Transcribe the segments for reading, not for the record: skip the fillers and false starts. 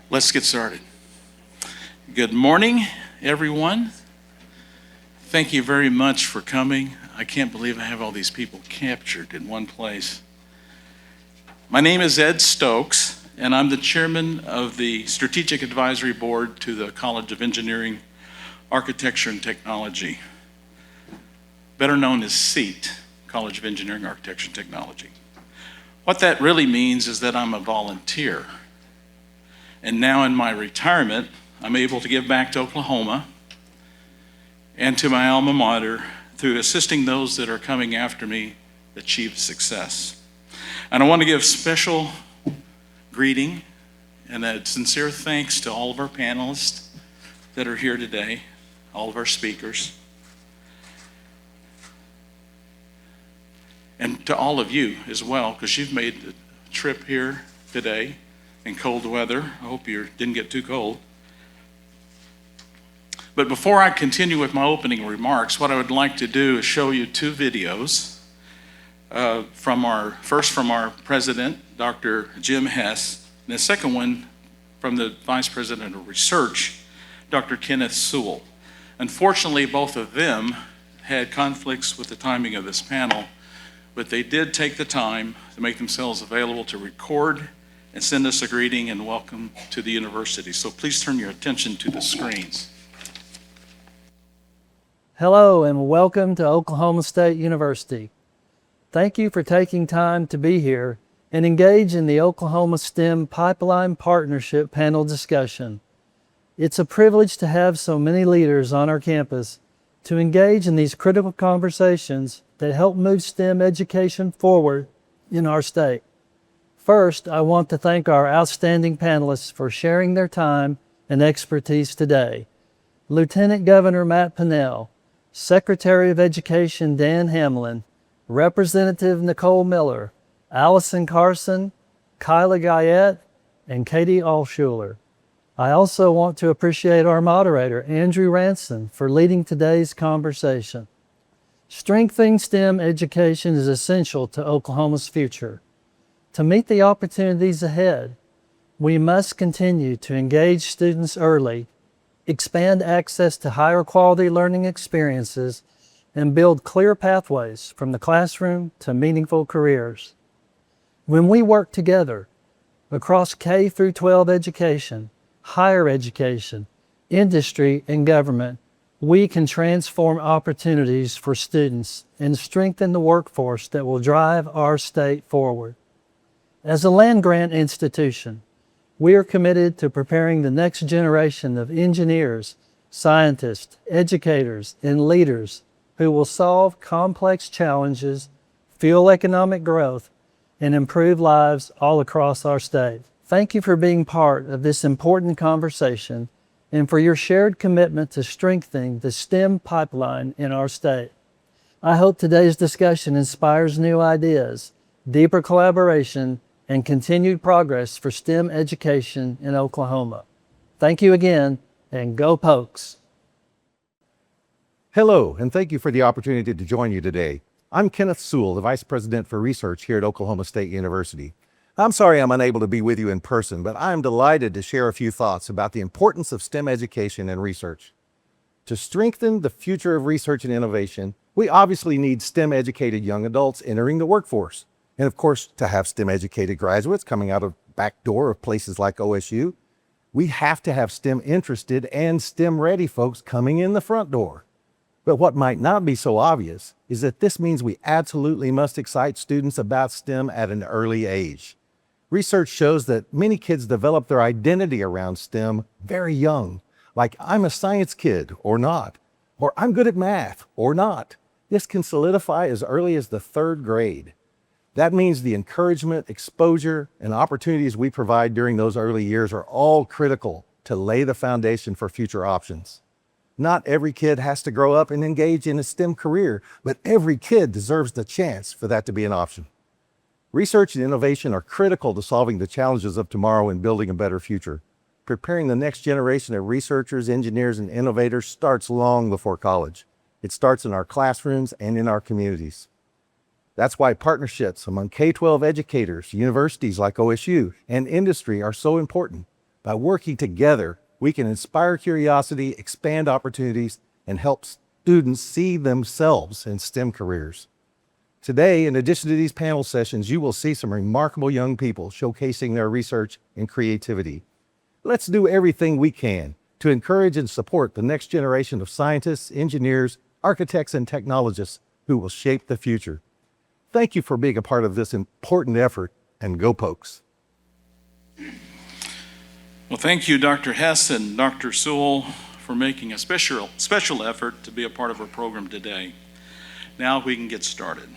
Let's get started. Good morning, everyone. Thank you very much for coming. I can't believe I have all these people captured in one place. My name is Ed Stokes, and I'm the chairman of the Strategic Advisory Board to the College of Engineering, Architecture, and Technology, better known as CEAT, College of Engineering, Architecture, and Technology. What that really means is that I'm a volunteer. And now in my retirement, I'm able to give back to Oklahoma and to my alma mater through assisting those that are coming after me achieve success. And I want to give special greeting and a sincere thanks to all of our panelists that are here today, all of our speakers, and to all of you as well, because you've made the trip here today in cold weather. I hope you didn't get too cold. But before I continue with my opening remarks, what I would like to do is show you two videos from our president, Dr. Jim Hess, and the second one from the Vice President of Research, Dr. Kenneth Sewell. Unfortunately, both of them had conflicts with the timing of this panel, but they did take the time to make themselves available to record and send us a greeting and welcome to the university. So please turn your attention to the screens. Hello and welcome to Oklahoma State University. Thank you for taking time to be here and engage in the Oklahoma STEM Pipeline Partnership panel discussion. It's a privilege to have so many leaders on our campus to engage in these critical conversations that help move STEM education forward in our state. First, I want to thank our outstanding panelists for sharing their time and expertise today. Lieutenant Governor Matt Pinnell, Secretary of Education Dan Hamlin, Representative Nicole Miller, Allyson Carson, Kyla Guyette, and Katie Altshuler. I also want to appreciate our moderator, Andrew Ranson, for leading today's conversation. Strengthening STEM education is essential to Oklahoma's future. To meet the opportunities ahead, we must continue to engage students early, expand access to higher quality learning experiences, and build clear pathways from the classroom to meaningful careers. When we work together across K through 12 education, higher education, industry, and government, we can transform opportunities for students and strengthen the workforce that will drive our state forward. As a land-grant institution, we are committed to preparing the next generation of engineers, scientists, educators, and leaders who will solve complex challenges, fuel economic growth, and improve lives all across our state. Thank you for being part of this important conversation and for your shared commitment to strengthening the STEM pipeline in our state. I hope today's discussion inspires new ideas, deeper collaboration, and continued progress for STEM education in Oklahoma. Thank you again, and go Pokes! Hello, and thank you for the opportunity to join you today. I'm Kenneth Sewell, the Vice President for Research here at Oklahoma State University. I'm sorry I'm unable to be with you in person, but I am delighted to share a few thoughts about the importance of STEM education and research. To strengthen the future of research and innovation, we obviously need STEM-educated young adults entering the workforce. And of course, to have STEM-educated graduates coming out of the back door of places like OSU, we have to have STEM-interested and STEM-ready folks coming in the front door. But what might not be so obvious is that this means we absolutely must excite students about STEM at an early age. Research shows that many kids develop their identity around STEM very young, like I'm a science kid or not, or I'm good at math or not. This can solidify as early as the 3rd grade. That means the encouragement, exposure, and opportunities we provide during those early years are all critical to lay the foundation for future options. Not every kid has to grow up and engage in a STEM career, but every kid deserves the chance for that to be an option. Research and innovation are critical to solving the challenges of tomorrow and building a better future. Preparing the next generation of researchers, engineers, and innovators starts long before college. It starts in our classrooms and in our communities. That's why partnerships among K-12 educators, universities like OSU, and industry are so important. By working together, we can inspire curiosity, expand opportunities, and help students see themselves in STEM careers. Today, in addition to these panel sessions, you will see some remarkable young people showcasing their research and creativity. Let's do everything we can to encourage and support the next generation of scientists, engineers, architects, and technologists who will shape the future. Thank you for being a part of this important effort, and go Pokes. Well, thank you, Dr. Hess and Dr. Sewell, for making a special effort to be a part of our program today. Now we can get started.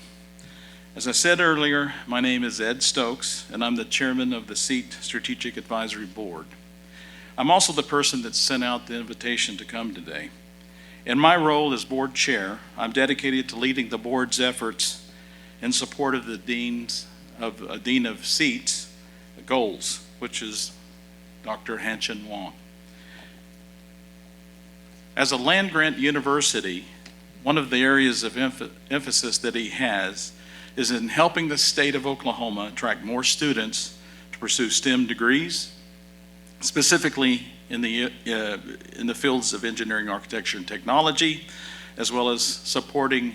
As I said earlier, my name is Ed Stokes, and I'm the chairman of the CEAT Strategic Advisory Board. I'm also the person that sent out the invitation to come today. In my role as board chair, I'm dedicated to leading the board's efforts in support of the dean of CEAT's goals, which is Dr. Han-Chin Wong. As a land-grant university, one of the areas of emphasis that he has is in helping the state of Oklahoma attract more students to pursue STEM degrees, specifically in the fields of engineering, architecture, and technology, as well as supporting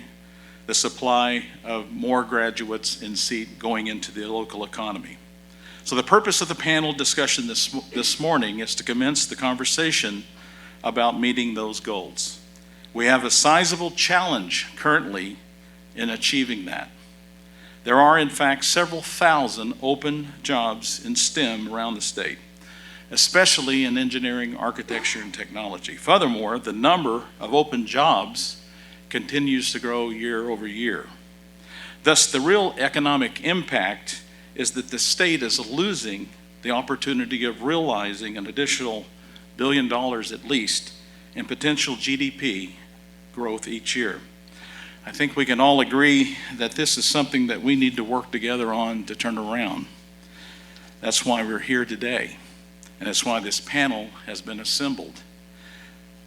the supply of more graduates in CEAT going into the local economy. So the purpose of the panel discussion this morning is to commence the conversation about meeting those goals. We have a sizable challenge currently in achieving that. There are, in fact, several thousand open jobs in STEM around the state, especially in engineering, architecture, and technology. Furthermore, the number of open jobs continues to grow year over year. Thus, the real economic impact is that the state is losing the opportunity of realizing an additional $1 billion at least in potential GDP growth each year. I think we can all agree that this is something that we need to work together on to turn around. That's why we're here today, and that's why this panel has been assembled.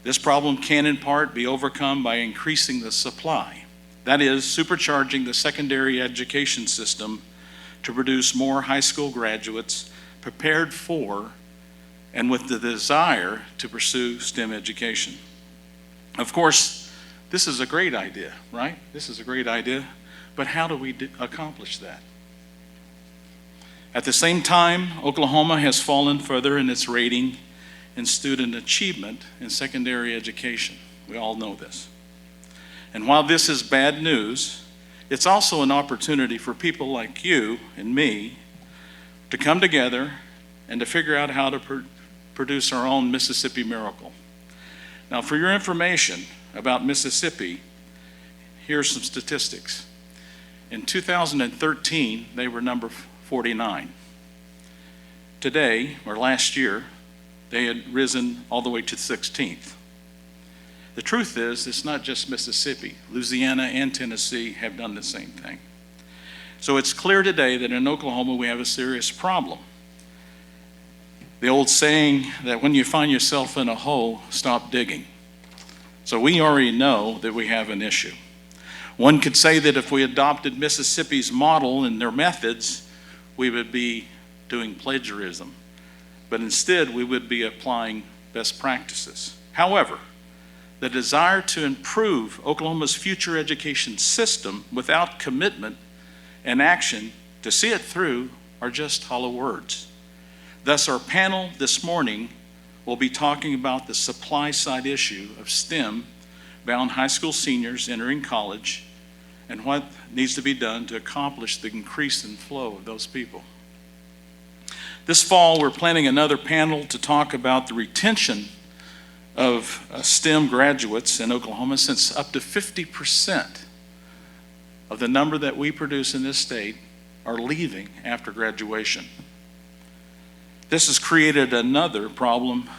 This problem can in part be overcome by increasing the supply. That is, supercharging the secondary education system to produce more high school graduates prepared for and with the desire to pursue STEM education. Of course, this is a great idea, right? This is a great idea, but how do we accomplish that? At the same time, Oklahoma has fallen further in its rating in student achievement in secondary education. We all know this. And while this is bad news, it's also an opportunity for people like you and me to come together and to figure out how to produce our own Mississippi miracle. Now, for your information about Mississippi, here's some statistics. In 2013, they were number 49. Today, or last year, they had risen all the way to 16th. The truth is, it's not just Mississippi. Louisiana and Tennessee have done the same thing. So it's clear today that in Oklahoma we have a serious problem. The old saying that when you find yourself in a hole, stop digging. So we already know that we have an issue. One could say that if we adopted Mississippi's model and their methods, we would be doing plagiarism. But instead, we would be applying best practices. However, the desire to improve Oklahoma's future education system without commitment and action to see it through are just hollow words. Thus, our panel this morning will be talking about the supply side issue of STEM-bound high school seniors entering college and what needs to be done to accomplish the increase in flow of those people. This fall, we're planning another panel to talk about the retention of STEM graduates in Oklahoma, since up to 50% of the number that we produce in this state are leaving after graduation. This has created another problem,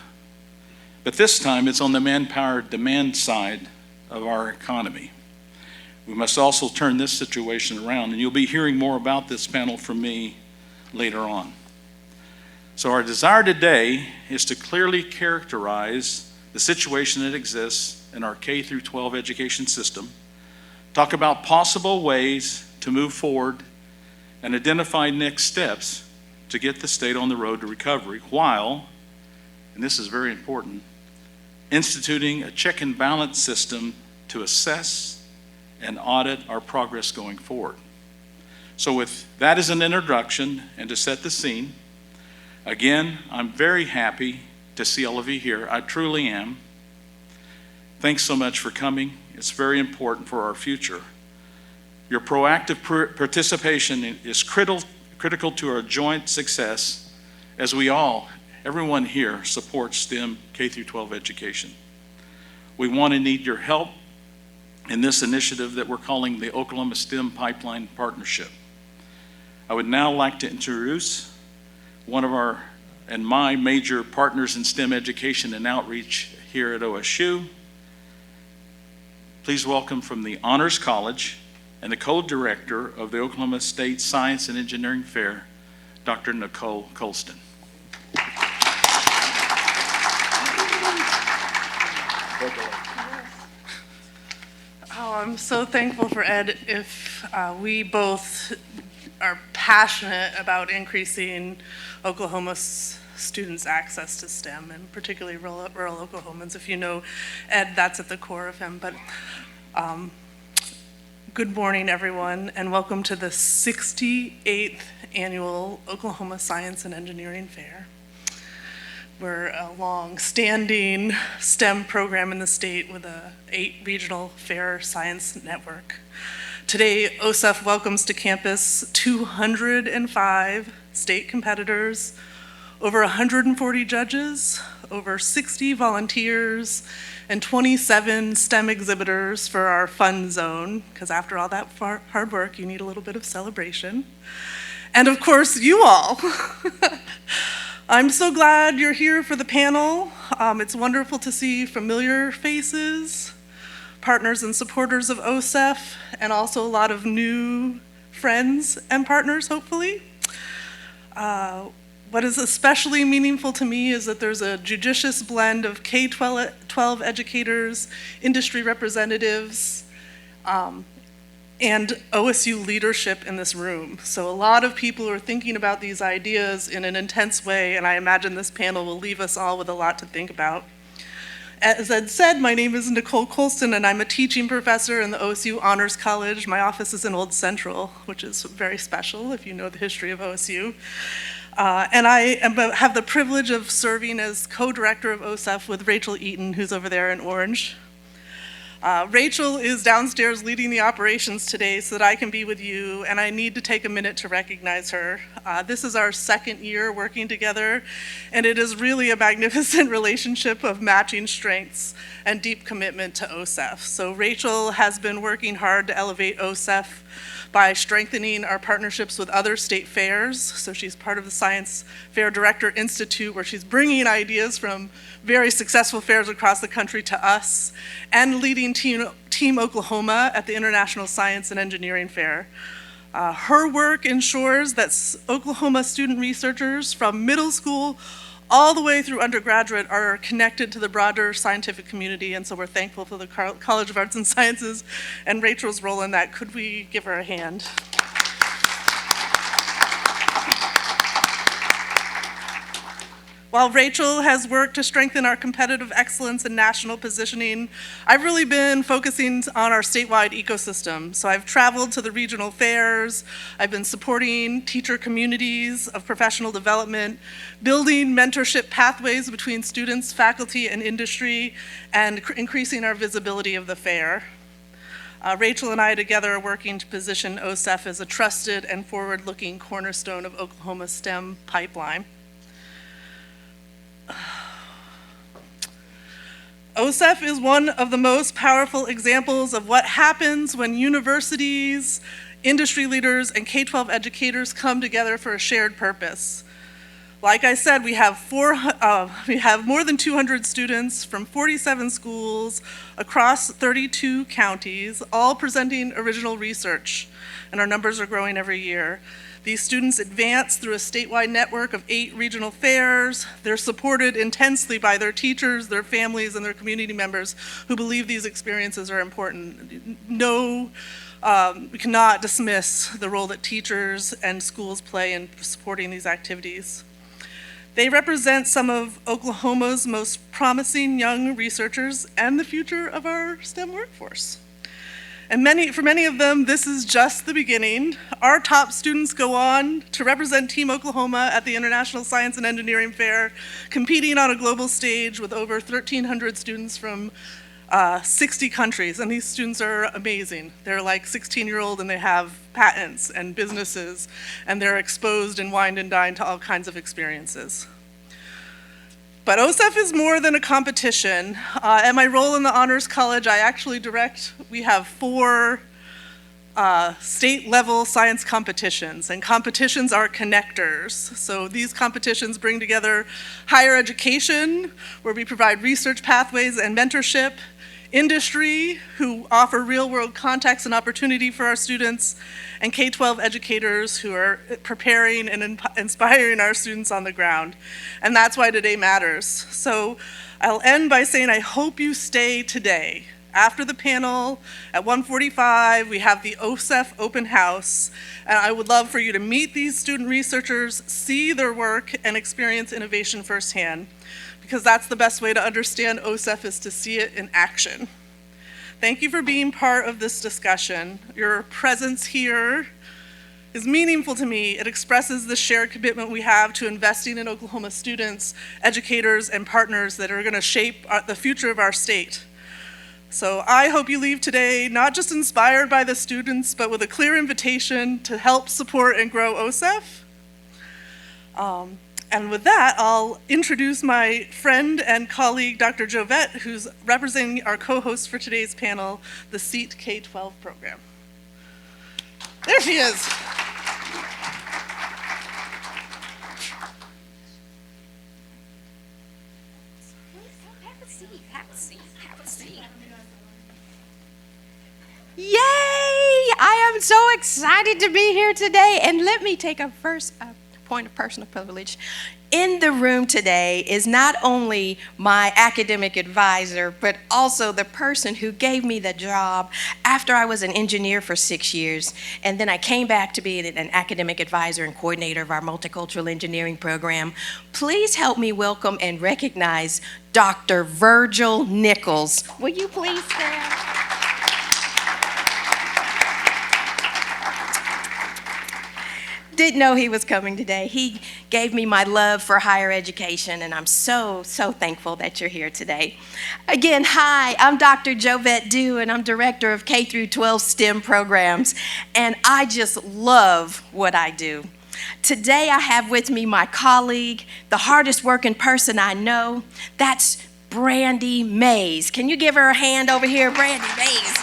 but this time it's on the manpower demand side of our economy. We must also turn this situation around, and you'll be hearing more about this panel from me later on. So our desire today is to clearly characterize the situation that exists in our K through 12 education system, talk about possible ways to move forward and identify next steps to get the state on the road to recovery while, and this is very important, instituting a check and balance system to assess and audit our progress going forward. So with that as an introduction and to set the scene, again, I'm very happy to see all of you here. I truly am. Thanks so much for coming. It's very important for our future. Your proactive participation is critical to our joint success as everyone here supports STEM K through 12 education. We want and need your help in this initiative that we're calling the Oklahoma STEM Pipeline Partnership. I would now like to introduce one of my major partners in STEM education and outreach here at OSU. Please welcome from the Honors College and the co-director of the Oklahoma State Science and Engineering Fair, Dr. Nicole Colston. Oh, I'm so thankful for Ed. If we both are passionate about increasing Oklahoma's students' access to STEM, and particularly rural Oklahomans. If you know Ed, that's at the core of him. But good morning, everyone, and welcome to the 68th Annual Oklahoma Science and Engineering Fair. We're a long-standing STEM program in the state with a 8 regional fair science network. Today, OSEF welcomes to campus 205 state competitors, over 140 judges, over 60 volunteers, and 27 STEM exhibitors for our fun zone, because after all that hard work, you need a little bit of celebration. And of course, you all. I'm so glad you're here for the panel. It's wonderful to see familiar faces, partners and supporters of OSEF, and also a lot of new friends and partners, hopefully. What is especially meaningful to me is that there's a judicious blend of K-12 educators, industry representatives, and OSU leadership in this room. So a lot of people are thinking about these ideas in an intense way, and I imagine this panel will leave us all with a lot to think about. As Ed said, my name is Nicole Colston, and I'm a teaching professor in the OSU Honors College. My office is in Old Central, which is very special if you know the history of OSU. And I have the privilege of serving as co-director of OSEF with Rachel Eaton, who's over there in orange. Rachel is downstairs leading the operations today so that I can be with you, and I need to take a minute to recognize her. This is our second year working together, and it is really a magnificent relationship of matching strengths and deep commitment to OSEF. So Rachel has been working hard to elevate OSEF by strengthening our partnerships with other state fairs. So she's part of the Science Fair Director Institute, where she's bringing ideas from very successful fairs across the country to us, and leading Team Oklahoma at the International Science and Engineering Fair. Her work ensures that Oklahoma student researchers from middle school all the way through undergraduate are connected to the broader scientific community, and so we're thankful for the College of Arts and Sciences and Rachel's role in that. Could we give her a hand? While Rachel has worked to strengthen our competitive excellence and national positioning, I've really been focusing on our statewide ecosystem. So I've traveled to the regional fairs, I've been supporting teacher communities of professional development, building mentorship pathways between students, faculty, and industry, and increasing our visibility of the fair. Rachel and I together are working to position OSEF as a trusted and forward-looking cornerstone of Oklahoma's STEM pipeline. OSEF is one of the most powerful examples of what happens when universities, industry leaders, and K-12 educators come together for a shared purpose. Like I said, we have more than 200 students from 47 schools across 32 counties, all presenting original research, and our numbers are growing every year. These students advance through a statewide network of 8 regional fairs. They're supported intensely by their teachers, their families, and their community members who believe these experiences are important. No We cannot dismiss the role that teachers and schools play in supporting these activities. They represent some of Oklahoma's most promising young researchers and the future of our STEM workforce. And for many of them, this is just the beginning. Our top students go on to represent Team Oklahoma at the International Science and Engineering Fair, competing on a global stage with over 1,300 students from 60 countries, and these students are amazing. They're like 16-year-old and they have patents and businesses, and they're exposed and wined and dined to all kinds of experiences. But OSEF is more than a competition. At my role in the Honors College, I actually we have 4 state-level science competitions, and competitions are connectors. So these competitions bring together higher education, where we provide research pathways and mentorship, industry, who offer real-world contacts and opportunity for our students, and K-12 educators who are preparing and inspiring our students on the ground. And that's why today matters. So I'll end by saying I hope you stay today. After the panel at 1:45, we have the OSEF open house, and I would love for you to meet these student researchers, see their work, and experience innovation firsthand, because that's the best way to understand OSEF, is to see it in action. Thank you for being part of this discussion. Your presence here is meaningful to me. It expresses the shared commitment we have to investing in Oklahoma students, educators, and partners that are going to shape the future of our state. So I hope you leave today not just inspired by the students, but with a clear invitation to help support and grow OSEF. And with that, I'll introduce my friend and colleague, Dr. Guyette, who's representing our co-host for today's panel, the CEAT K-12 program. There she is. Have a seat. Yay! I am so excited to be here today. And let me take a first point of personal privilege. In the room today is not only my academic advisor, but also the person who gave me the job after I was an engineer for 6 years. And then I came back to be an academic advisor and coordinator of our multicultural engineering program. Please help me welcome and recognize Dr. Virgil Nichols. Will you please stand? Didn't know he was coming today. He gave me my love for higher education, and I'm so thankful that you're here today. Again, hi, I'm Dr. Guyette Dew, and I'm Director of K-12 STEM programs, and I just love what I do. Today I have with me my colleague, the hardest working person I know. That's Brandy Mays. Can you give her a hand over here, Brandy Mays?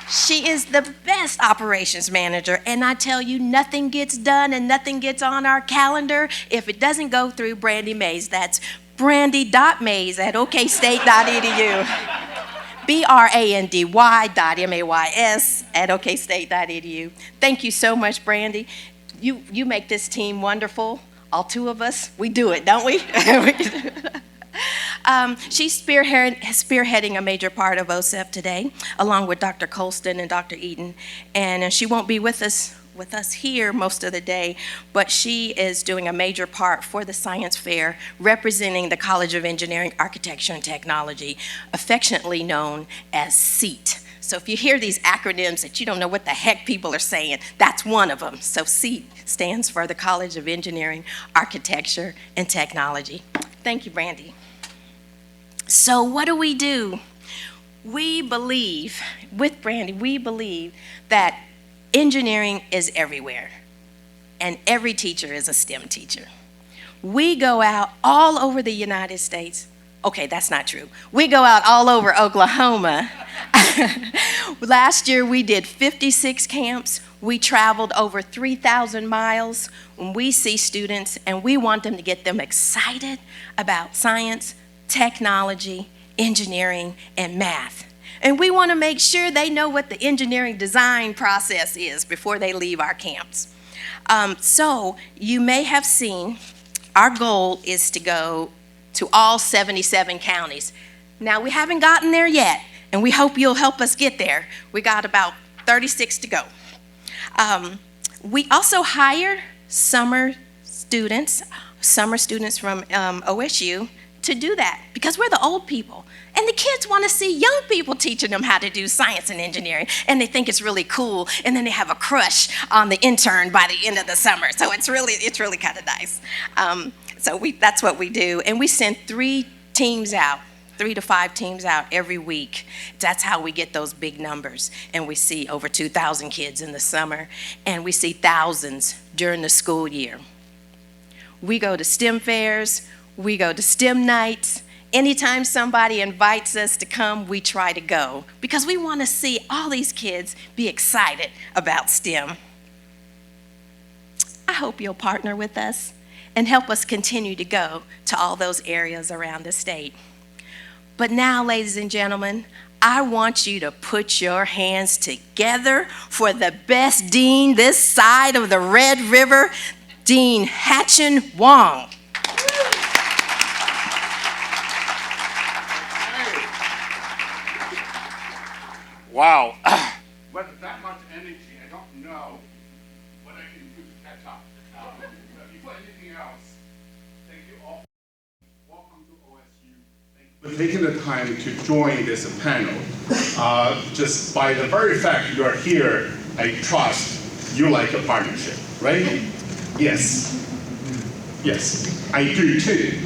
She is the best operations manager, and I tell you, nothing gets done and nothing gets on our calendar if it doesn't go through Brandy Mays. That's brandy.mays at okstate.edu. brandy.mays at okstate.edu. Thank you so much, Brandy. You make this team wonderful. All 2 of us, we do it, don't we? She's spearheading a major part of OSEF today, along with Dr. Colston and Dr. Eaton. And she won't be with us here most of the day, but she is doing a major part for the science fair, representing the College of Engineering, Architecture, and Technology, affectionately known as CEAT. So if you hear these acronyms that you don't know what the heck people are saying, that's one of them. So CEAT stands for the College of Engineering, Architecture, and Technology. Thank you, Brandy. So what do? We believe, with Brandy, we believe that engineering is everywhere, and every teacher is a STEM teacher. We go out all over the United States. Okay, that's not true. We go out all over Oklahoma. Last year we did 56 camps. We traveled over 3,000 miles. When we see students, and we want them to get them excited about science, technology, engineering, and math. And we want to make sure they know what the engineering design process is before they leave our camps. So you may have seen our goal is to go to all 77 counties. Now, we haven't gotten there yet, and we hope you'll help us get there. We got about 36 to go. We also hire summer students from OSU to do that, because we're the old people. And the kids want to see young people teaching them how to do science and engineering, and they think it's really cool, and then they have a crush on the intern by the end of the summer. So it's really kind of nice. That's what we do, and we send 3 to 5 teams out every week. That's how we get those big numbers, and we see over 2,000 kids in the summer, and we see thousands during the school year. We go to STEM fairs, we go to STEM nights. Anytime somebody invites us to come, we try to go, because we want to see all these kids be excited about STEM. I hope you'll partner with us and help us continue to go to all those areas around the state. But now, ladies and gentlemen, I want you to put your hands together for the best dean this side of the Red River, Dean Hatchin Wong. Wow. With that much energy, I don't know what I can do to catch up. But before anything else, thank you all. Welcome to OSU. Thank you for taking the time to join this panel. Just by the very fact you are here, I trust you like a partnership, right? Yes. Yes, I do too.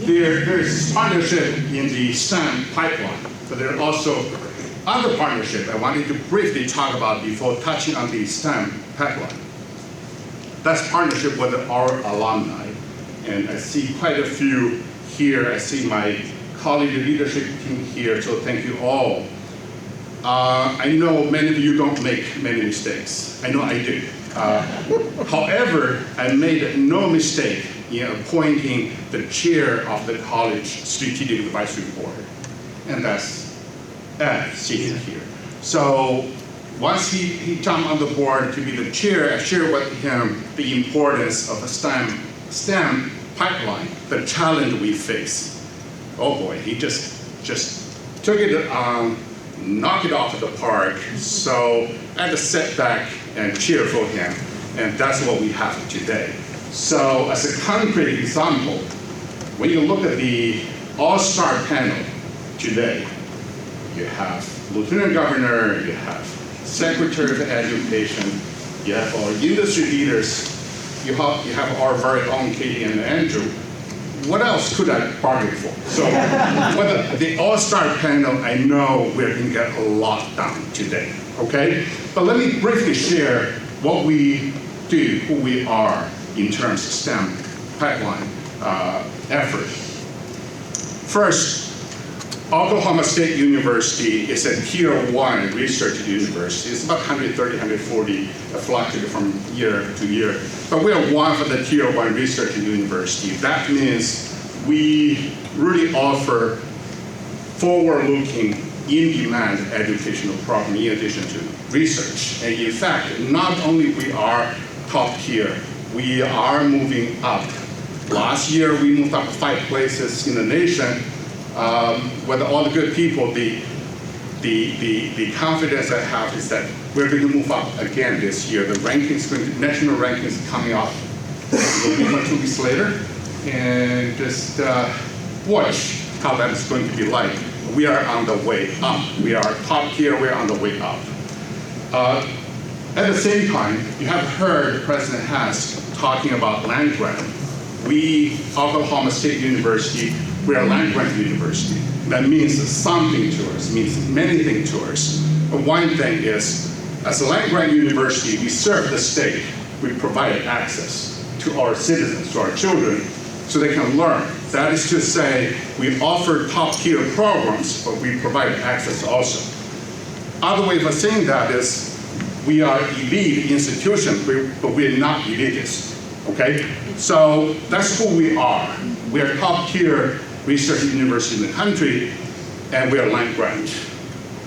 There is partnership in the STEM pipeline, but there are also other partnership I wanted to briefly talk about before touching on the STEM pipeline. That's partnership with our alumni, and I see quite a few here. I see my colleague leadership team here, so thank you all. I know many of you don't make many mistakes. I know I do. However, I made no mistake in appointing the chair of the college strategic advisory board, and that's sitting here. So once he jumped on the board to be the chair, I shared with him the importance of a STEM pipeline, the challenge we face. Oh boy, he just took it, knocked it off the park. So I had to sit back and cheer for him, and that's what we have today. So as a concrete example, when you look at the all-star panel today, you have Lieutenant Governor, you have Secretary of Education, you have our industry leaders, you have our very own Katie and Andrew. What else could I bargain for? So with the all-star panel, I know we're going to get a lot done today, okay? But let me briefly share what we do, who we are in terms of STEM pipeline effort. First, Oklahoma State University is a Tier 1 research university. It's about 130, 140, fluctuating from year to year. But we are one of the Tier 1 research university. That means we really offer forward-looking, in-demand educational program in addition to research. And in fact, not only we are top tier, we are moving up. Last year, we moved up 5 places in the nation. With all the good people, the confidence I have is that we're going to move up again this year. The rankings, national rankings coming up will be 2 weeks later, and just watch how that is going to be like. We are on the way up. We are top tier. We are on the way up. At the same time, you have heard President Hass talking about land grant. We, Oklahoma State University, we are a land grant university. That means something to us, means many things to us. But one thing is, as a land grant university, we serve the state. We provide access to our citizens, to our children, so they can learn. That is to say, we offer top-tier programs, but we provide access also. Other way of saying that is, we are elite institution, but we're not elitist, okay? So that's who we are. We are top-tier research university in the country, and we are land grant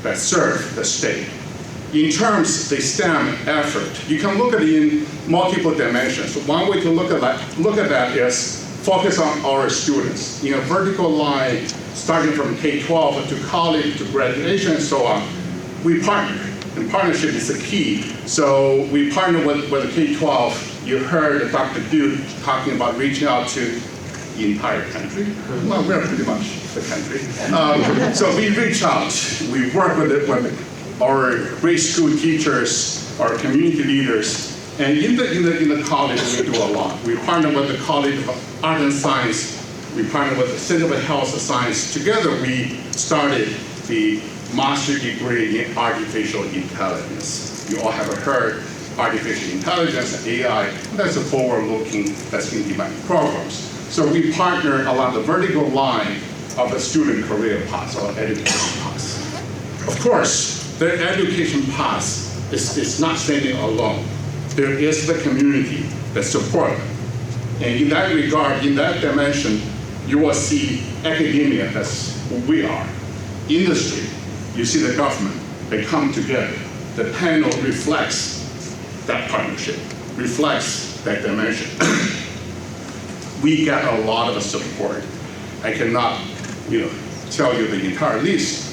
that serve the state. In terms of the STEM effort, you can look at it in multiple dimensions. One way to look at that is focus on our students. In a vertical line, starting from K-12 to college to graduation and so on, we partner. And partnership is the key. So we partner with the K-12. You heard Dr. Duke talking about reaching out to the entire country. Well, we're pretty much the country. So we reach out. We work with our grade school teachers, our community leaders, and in the college we do a lot. We partner with the College of Art and Science. We partner with the Center for Health Science. Together we started the master's degree in artificial intelligence. You all have heard artificial intelligence, AI, that's a forward-looking, that's in demand programs. So we partner along the vertical line of the student career path or education path. Of course, the education path is not standing alone. There is the community that support them. And in that regard, in that dimension, you will see academia, that's who we are. Industry, you see the government, they come together. The panel reflects that partnership, reflects that dimension. We get a lot of support. I cannot, tell you the entire list.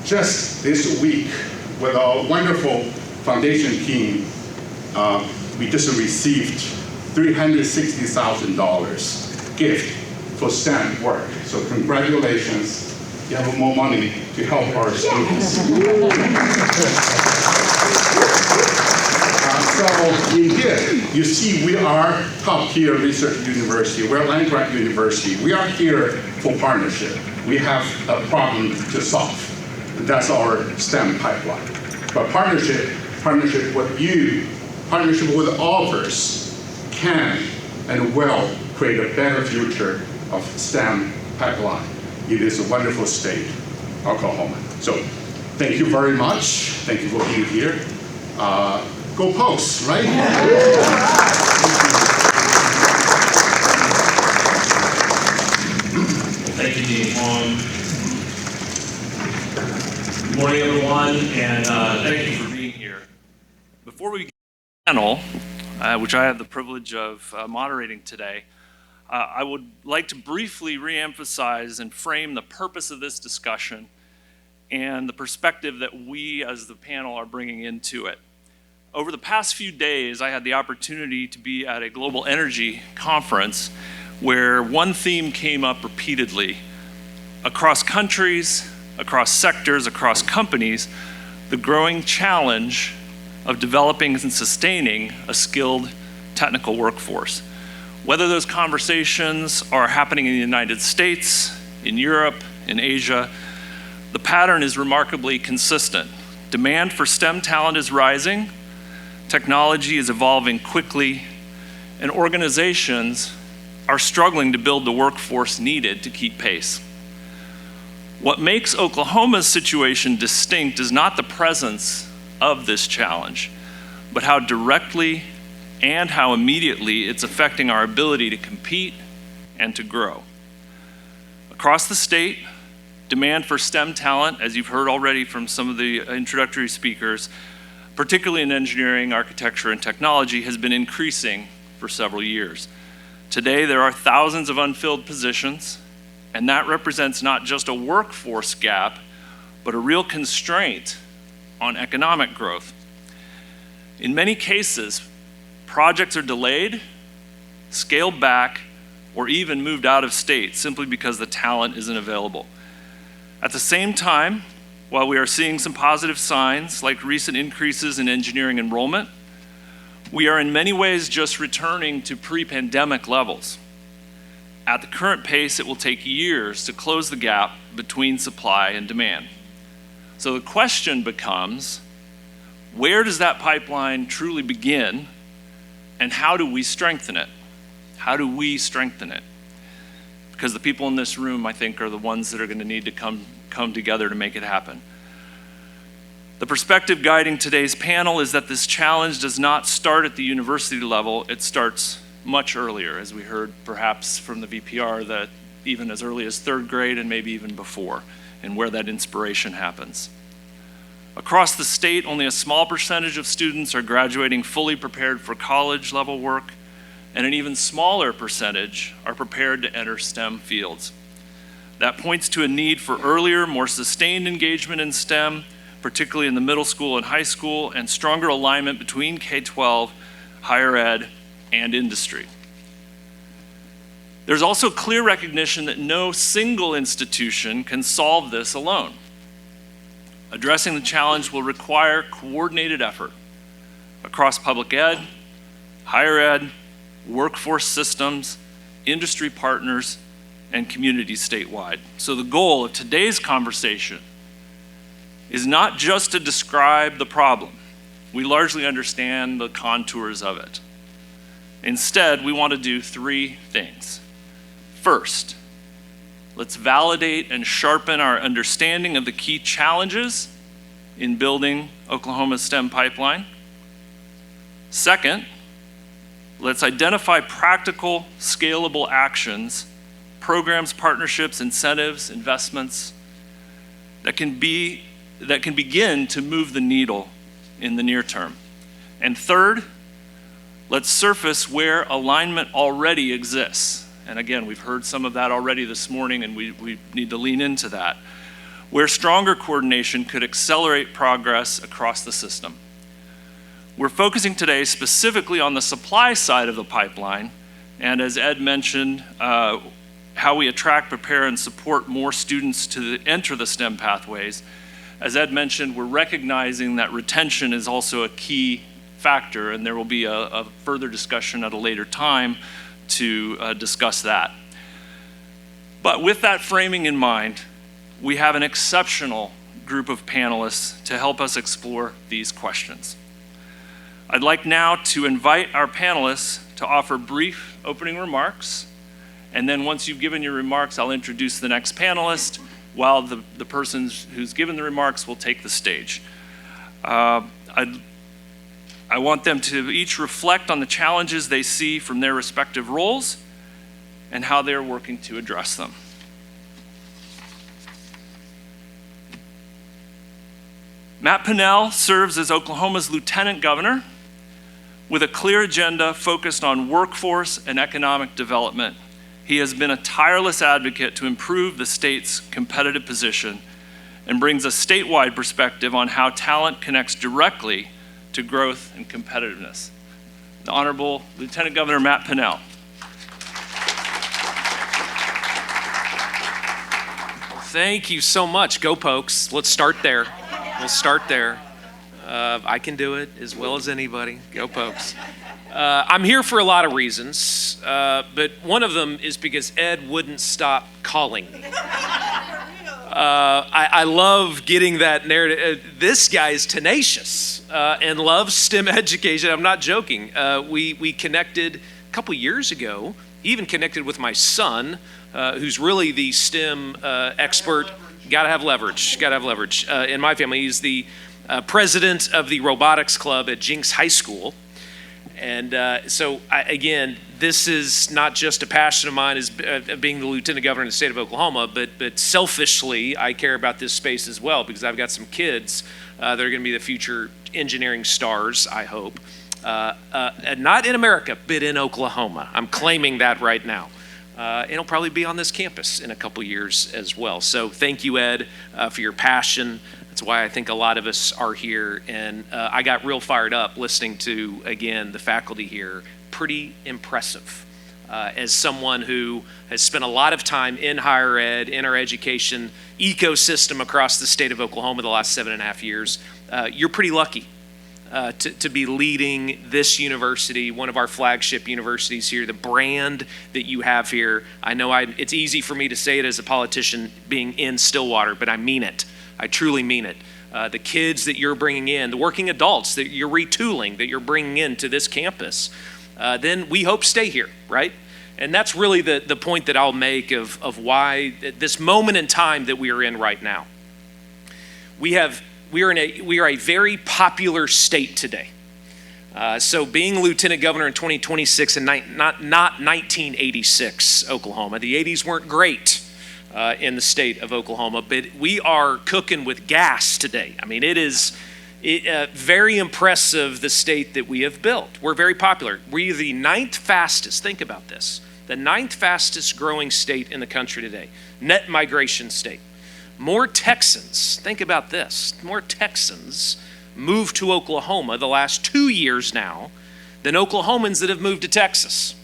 Just this week, with our wonderful foundation team, we just received $360,000 gift for STEM work. So congratulations. You have more money to help our students. So indeed, you see we are top-tier research university. We're a land-grant university. We are here for partnership. We have a problem to solve. That's our STEM pipeline. But partnership with you, partnership with all of us can and will create a better future of STEM pipeline in this wonderful state, Oklahoma. So thank you very much. Thank you for being here. Go Post, right? Thank you, Dean Huang. Good morning, everyone, and thank you for being here. Before we begin the panel, which I have the privilege of moderating today, I would like to briefly reemphasize and frame the purpose of this discussion and the perspective that we as the panel are bringing into it. Over the past few days, I had the opportunity to be at a global energy conference where one theme came up repeatedly. Across countries, across sectors, across companies, the growing challenge of developing and sustaining a skilled technical workforce. Whether those conversations are happening in the United States, in Europe, in Asia, the pattern is remarkably consistent. Demand for STEM talent is rising, technology is evolving quickly, and organizations are struggling to build the workforce needed to keep pace. What makes Oklahoma's situation distinct is not the presence of this challenge, but how directly and how immediately it's affecting our ability to compete and to grow. Across the state, demand for STEM talent, as you've heard already from some of the introductory speakers, particularly in engineering, architecture, and technology, has been increasing for several years. Today, there are thousands of unfilled positions, and that represents not just a workforce gap, but a real constraint on economic growth. In many cases, projects are delayed, scaled back, or even moved out of state simply because the talent isn't available. At the same time, while we are seeing some positive signs like recent increases in engineering enrollment, we are in many ways just returning to pre-pandemic levels. At the current pace, it will take years to close the gap between supply and demand. So the question becomes, where does that pipeline truly begin, and how do we strengthen it? How do we strengthen it? Because the people in this room, I think, are the ones that are going to need to come together to make it happen. The perspective guiding today's panel is that this challenge does not start at the university level, it starts much earlier, as we heard perhaps from the VPR, that even as early as third grade and maybe even before, and where that inspiration happens. Across the state, only a small percentage of students are graduating fully prepared for college level work. and an even smaller percentage are prepared to enter STEM fields. That points to a need for earlier, more sustained engagement in STEM, particularly in the middle school and high school, and stronger alignment between K-12, higher ed, and industry. There's also clear recognition that no single institution can solve this alone. Addressing the challenge will require coordinated effort across public ed, higher ed, workforce systems, industry partners, and communities statewide. So the goal of today's conversation is not just to describe the problem. We largely understand the contours of it. Instead, we want to do three things. First, let's validate and sharpen our understanding of the key challenges in building Oklahoma's STEM pipeline. Second, let's identify practical, scalable actions, programs, partnerships, incentives, investments that can begin to move the needle in the near term. And third, let's surface where alignment already exists. And again, we've heard some of that already this morning, and we need to lean into that, where stronger coordination could accelerate progress across the system. We're focusing today specifically on the supply side of the pipeline, and as Ed mentioned, how we attract, prepare, and support more students to enter the STEM pathways. As Ed mentioned, we're recognizing that retention is also a key factor, and there will be a further discussion at a later time to discuss that. But with that framing in mind, we have an exceptional group of panelists to help us explore these questions. I'd like now to invite our panelists to offer brief opening remarks, and then once you've given your remarks, I'll introduce the next panelist, while the person who's given the remarks will take the stage. I want them to each reflect on the challenges they see from their respective roles and how they're working to address them. Matt Pinnell serves as Oklahoma's Lieutenant Governor with a clear agenda focused on workforce and economic development. He has been a tireless advocate to improve the state's competitive position and brings a statewide perspective on how talent connects directly to growth and competitiveness. The Honorable Lieutenant Governor Matt Pinnell. Thank you so much. Go Pokes. Let's start there. We'll start there. I can do it as well as anybody. Go Pokes. I'm here for a lot of reasons, but one of them is because Ed wouldn't stop calling me. I love getting that narrative. This guy is tenacious and loves STEM education. I'm not joking. We connected a couple years ago. He even connected with my son, who's really the STEM expert. Gotta have leverage. Gotta have leverage. In my family, he's the president of the robotics club at Jinx High School. And again, this is not just a passion of mine as being the Lieutenant Governor of the state of Oklahoma, but selfishly, I care about this space as well because I've got some kids that are going to be the future engineering stars, I hope. Not in America, but in Oklahoma. I'm claiming that right now. It'll probably be on this campus in a couple years as well. So thank you, Ed, for your passion. That's why I think a lot of us are here. And I got real fired up listening to, again, the faculty here. Pretty impressive. As someone who has spent a lot of time in higher ed, in our education ecosystem across the state of Oklahoma the last 7.5 years, you're pretty lucky to be leading this university, one of our flagship universities here, the brand that you have here. I know it's easy for me to say it as a politician being in Stillwater, but I mean it. I truly mean it. The kids that you're bringing in, the working adults that you're retooling, that you're bringing into this campus, then we hope stay here, right? And that's really the point that I'll make of why this moment in time that we are in right now. We are a very popular state today. So being Lieutenant Governor in 2026 and not 1986 Oklahoma, the 80s weren't great in the state of Oklahoma, but we are cooking with gas today. I mean, it is Very impressive, the state that we have built. We're very popular. We're the 9th fastest, think about this, the 9th fastest growing state in the country today, net migration state. More Texans, think about this, more Texans moved to Oklahoma the last 2 years now than Oklahomans that have moved to Texas.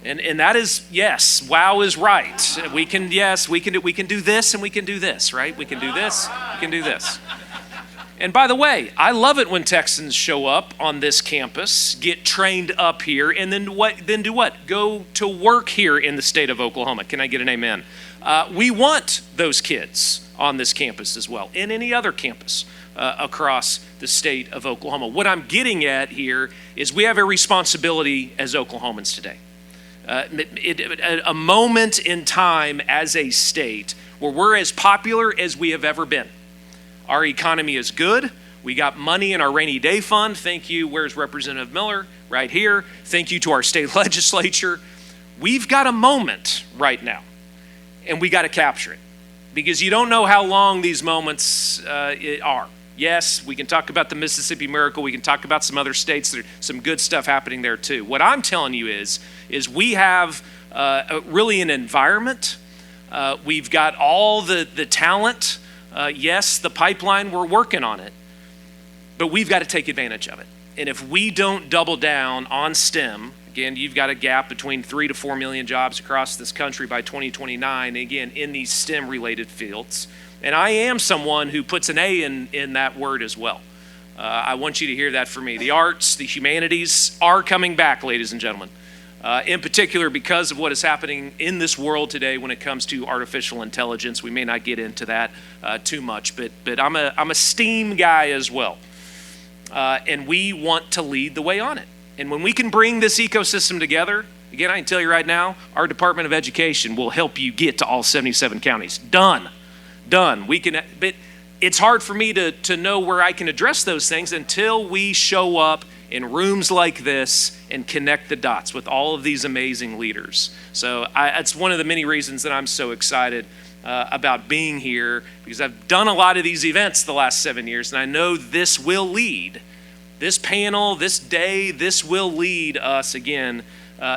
And that is, yes, wow is right. We can do this and we can do this, right? We can do this, we can do this. And by the way, I love it when Texans show up on this campus, get trained up here, and then do what? Go to work here in the state of Oklahoma. Can I get an amen? We want those kids on this campus as well, and any other campus across the state of Oklahoma. What I'm getting at here is we have a responsibility as Oklahomans today. A moment in time as a state where we're as popular as we have ever been. Our economy is good. We got money in our rainy day fund. Thank you. Where's Representative Miller? Right here. Thank you to our state legislature. We've got a moment right now, and we got to capture it, because you don't know how long these moments are. Yes, we can talk about the Mississippi Miracle. We can talk about some other states. There's some good stuff happening there too. What I'm telling you is we have really an environment. We've got all the talent. Yes, the pipeline, we're working on it, but we've got to take advantage of it. And if we don't double down on STEM, again, you've got a gap between 3 to 4 million jobs across this country by 2029, again, in these STEM-related fields. And I am someone who puts an A in that word as well. I want you to hear that from me. The arts, the humanities are coming back, ladies and gentlemen. In particular, because of what is happening in this world today when it comes to artificial intelligence. We may not get into that too much, but I'm a STEAM guy as well. And we want to lead the way on it. And when we can bring this ecosystem together, again, I can tell you right now, our Department of Education will help you get to all 77 counties. Done. We can, but it's hard for me to know where I can address those things until we show up in rooms like this and connect the dots with all of these amazing leaders. So it's one of the many reasons that I'm so excited about being here, because I've done a lot of these events the last 7 years, and I know this will lead, this panel, this day, this will lead us again,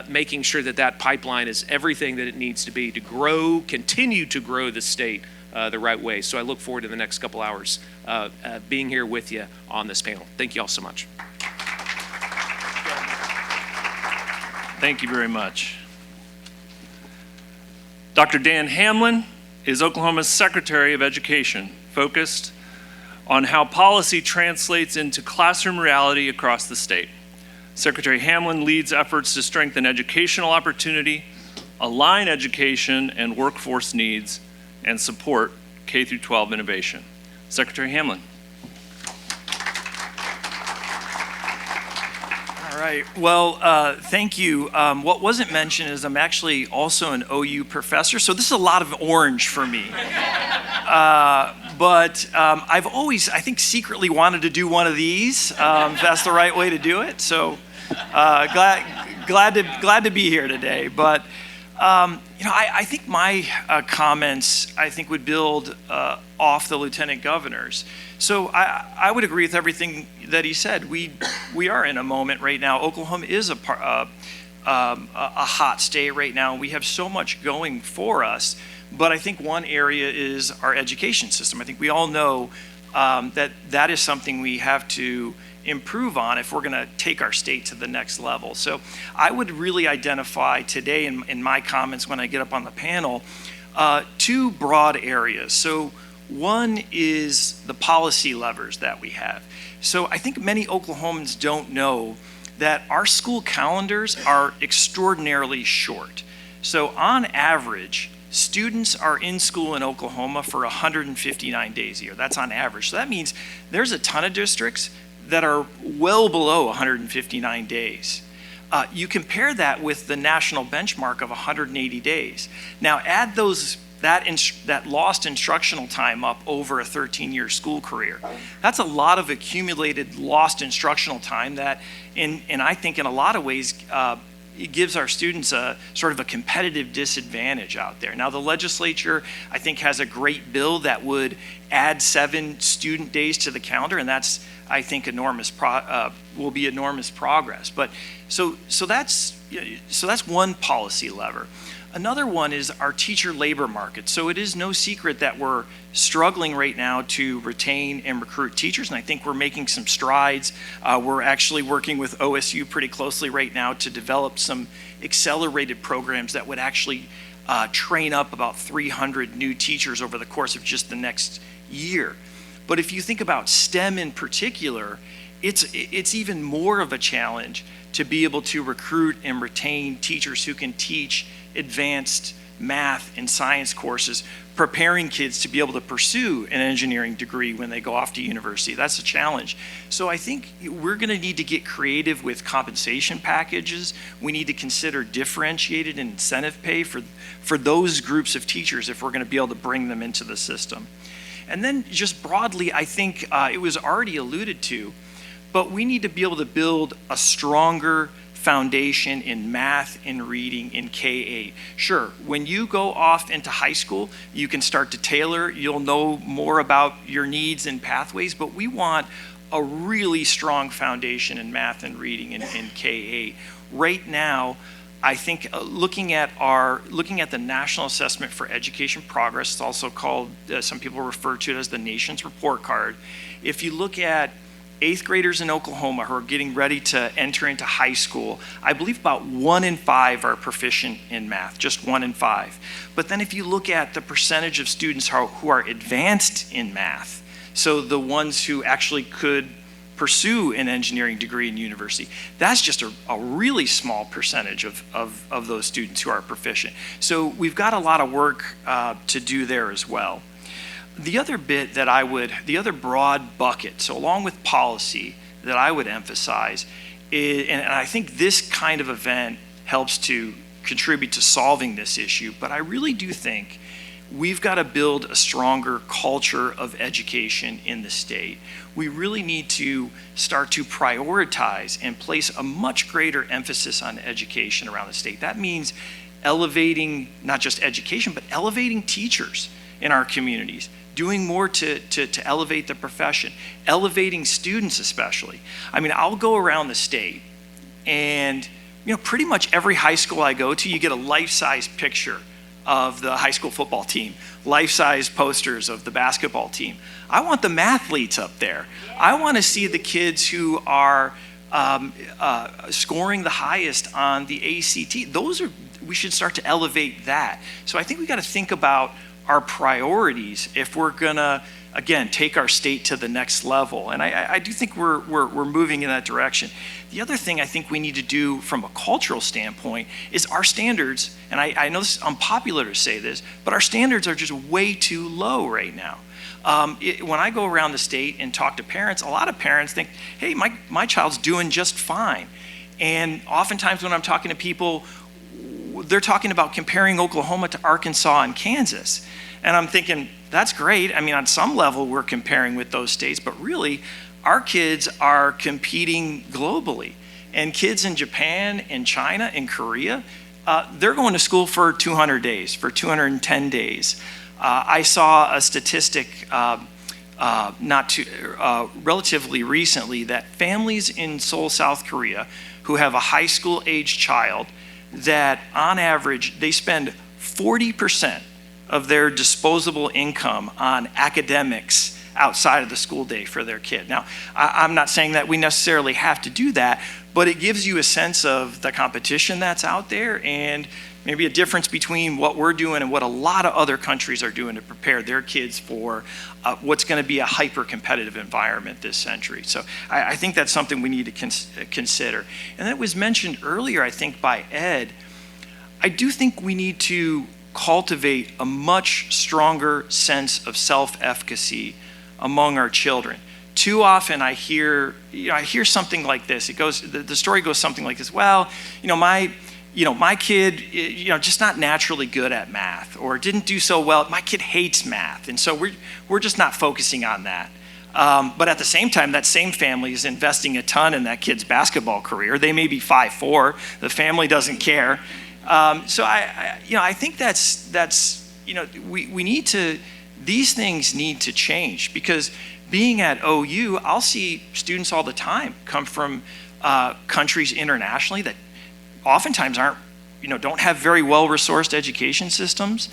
making sure that pipeline is everything that it needs to be to grow, continue to grow the state the right way. So I look forward to the next couple hours being here with you on this panel. Thank you all so much. Thank you very much. Dr. Dan Hamlin is Oklahoma's Secretary of Education, focused on how policy translates into classroom reality across the state. Secretary Hamlin leads efforts to strengthen educational opportunity, align education and workforce needs, and support K-12 innovation. Secretary Hamlin. All right, well, thank you. What wasn't mentioned is I'm actually also an OU professor, so this is a lot of orange for me. But I've always, I think, secretly wanted to do one of these, if that's the right way to do it. So glad to be here today. But I think my comments, would build off the Lieutenant Governor's. So I would agree with everything that he said. We are in a moment right now. Oklahoma is a hot state right now. We have so much going for us. But I think one area is our education system. I think we all know that is something we have to improve on if we're going to take our state to the next level. So I would really identify today in my comments when I get up on the panel two broad areas. So one is the policy levers that we have. So I think many Oklahomans don't know that our school calendars are extraordinarily short. So on average, students are in school in Oklahoma for 159 days a year. That's on average. So that means there's a ton of districts that are well below 159 days. You compare that with the national benchmark of 180 days. Now add that lost instructional time up over a 13-year school career. That's a lot of accumulated lost instructional time that, and I think in a lot of ways, it gives our students a sort of a competitive disadvantage out there. Now, the legislature, I think, has a great bill that would add 7 student days to the calendar, and that's, I think, will be enormous progress. But so that's one policy lever. Another one is our teacher labor market. So it is no secret that we're struggling right now to retain and recruit teachers, and I think we're making some strides. We're actually working with OSU pretty closely right now to develop some accelerated programs that would actually train up about 300 new teachers over the course of just the next year. But if you think about STEM in particular, it's even more of a challenge to be able to recruit and retain teachers who can teach advanced math and science courses, preparing kids to be able to pursue an engineering degree when they go off to university. That's a challenge. So I think we're going to need to get creative with compensation packages. We need to consider differentiated incentive pay for those groups of teachers if we're going to be able to bring them into the system. And then just broadly, I think it was already alluded to, but we need to be able to build a stronger foundation in math and reading in K-8. Sure, when you go off into high school, you can start to tailor, you'll know more about your needs and pathways, but we want a really strong foundation in math and reading in K-8. Right now, I think looking at the National Assessment for Education Progress, it's also called, some people refer to it as the nation's report card. If you look at 8th graders in Oklahoma who are getting ready to enter into high school, I believe about 1 in 5 are proficient in math, just 1 in 5. But then if you look at the percentage of students who are advanced in math, so the ones who actually could pursue an engineering degree in university, that's just a really small percentage of those students who are proficient. So we've got a lot of work to do there as well. The other bit that the other broad bucket, so along with policy, that I would emphasize is, and I think this kind of event helps to contribute to solving this issue, but I really do think we've got to build a stronger culture of education in the state. We really need to start to prioritize and place a much greater emphasis on education around the state. That means elevating not just education, but elevating teachers in our communities, doing more to elevate the profession, elevating students especially. I mean, I'll go around the state and, pretty much every high school I go to, you get a life-size picture of the high school football team, life-size posters of the basketball team. I want the mathletes up there. I want to see the kids who are scoring the highest on the ACT. We should start to elevate that. So I think we got to think about our priorities if we're gonna, again, take our state to the next level. And I do think we're moving in that direction. The other thing I think we need to do from a cultural standpoint is our standards, and I know this is unpopular to say this, but our standards are just way too low right now. When I go around the state and talk to parents, a lot of parents think, hey, my child's doing just fine. And oftentimes when I'm talking to people, they're talking about comparing Oklahoma to Arkansas and Kansas. And I'm thinking, that's great. I mean, on some level, we're comparing with those states, but really, our kids are competing globally. And kids in Japan and China and Korea, they're going to school for 200 days, for 210 days. I saw a statistic relatively recently that families in Seoul, South Korea, who have a high school age child, that on average, they spend 40% of their disposable income on academics outside of the school day for their kid. Now, I'm not saying that we necessarily have to do that, but it gives you a sense of the competition that's out there and maybe a difference between what we're doing and what a lot of other countries are doing to prepare their kids for what's going to be a hyper-competitive environment this century. So I think that's something we need to consider. And that was mentioned earlier, I think, by Ed. I do think we need to cultivate a much stronger sense of self-efficacy among our children. Too often I hear something like this. It goes, the story goes something like this. Well, my kid, just not naturally good at math, or didn't do so well. My kid hates math, and so we're just not focusing on that. But at the same time, that same family is investing a ton in that kid's basketball career. They may be 5'4". The family doesn't care. So I think that's we need to, these things need to change, because being at OU, I'll see students all the time come from countries internationally that oftentimes don't have very well-resourced education systems,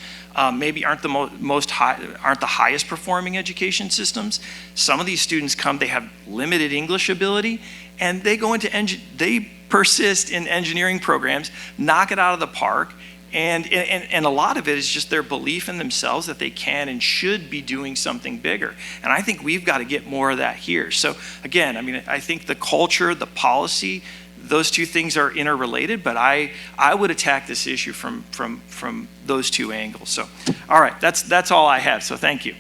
maybe aren't the highest performing education systems. Some of these students come, they have limited English ability, and they go into they persist in engineering programs, knock it out of the park, and a lot of it is just their belief in themselves that they can and should be doing something bigger. And I think we've got to get more of that here. So again, I think the culture, the policy, those two things are interrelated, but I would attack this issue from those two angles. So, all right, that's all I have. So thank you.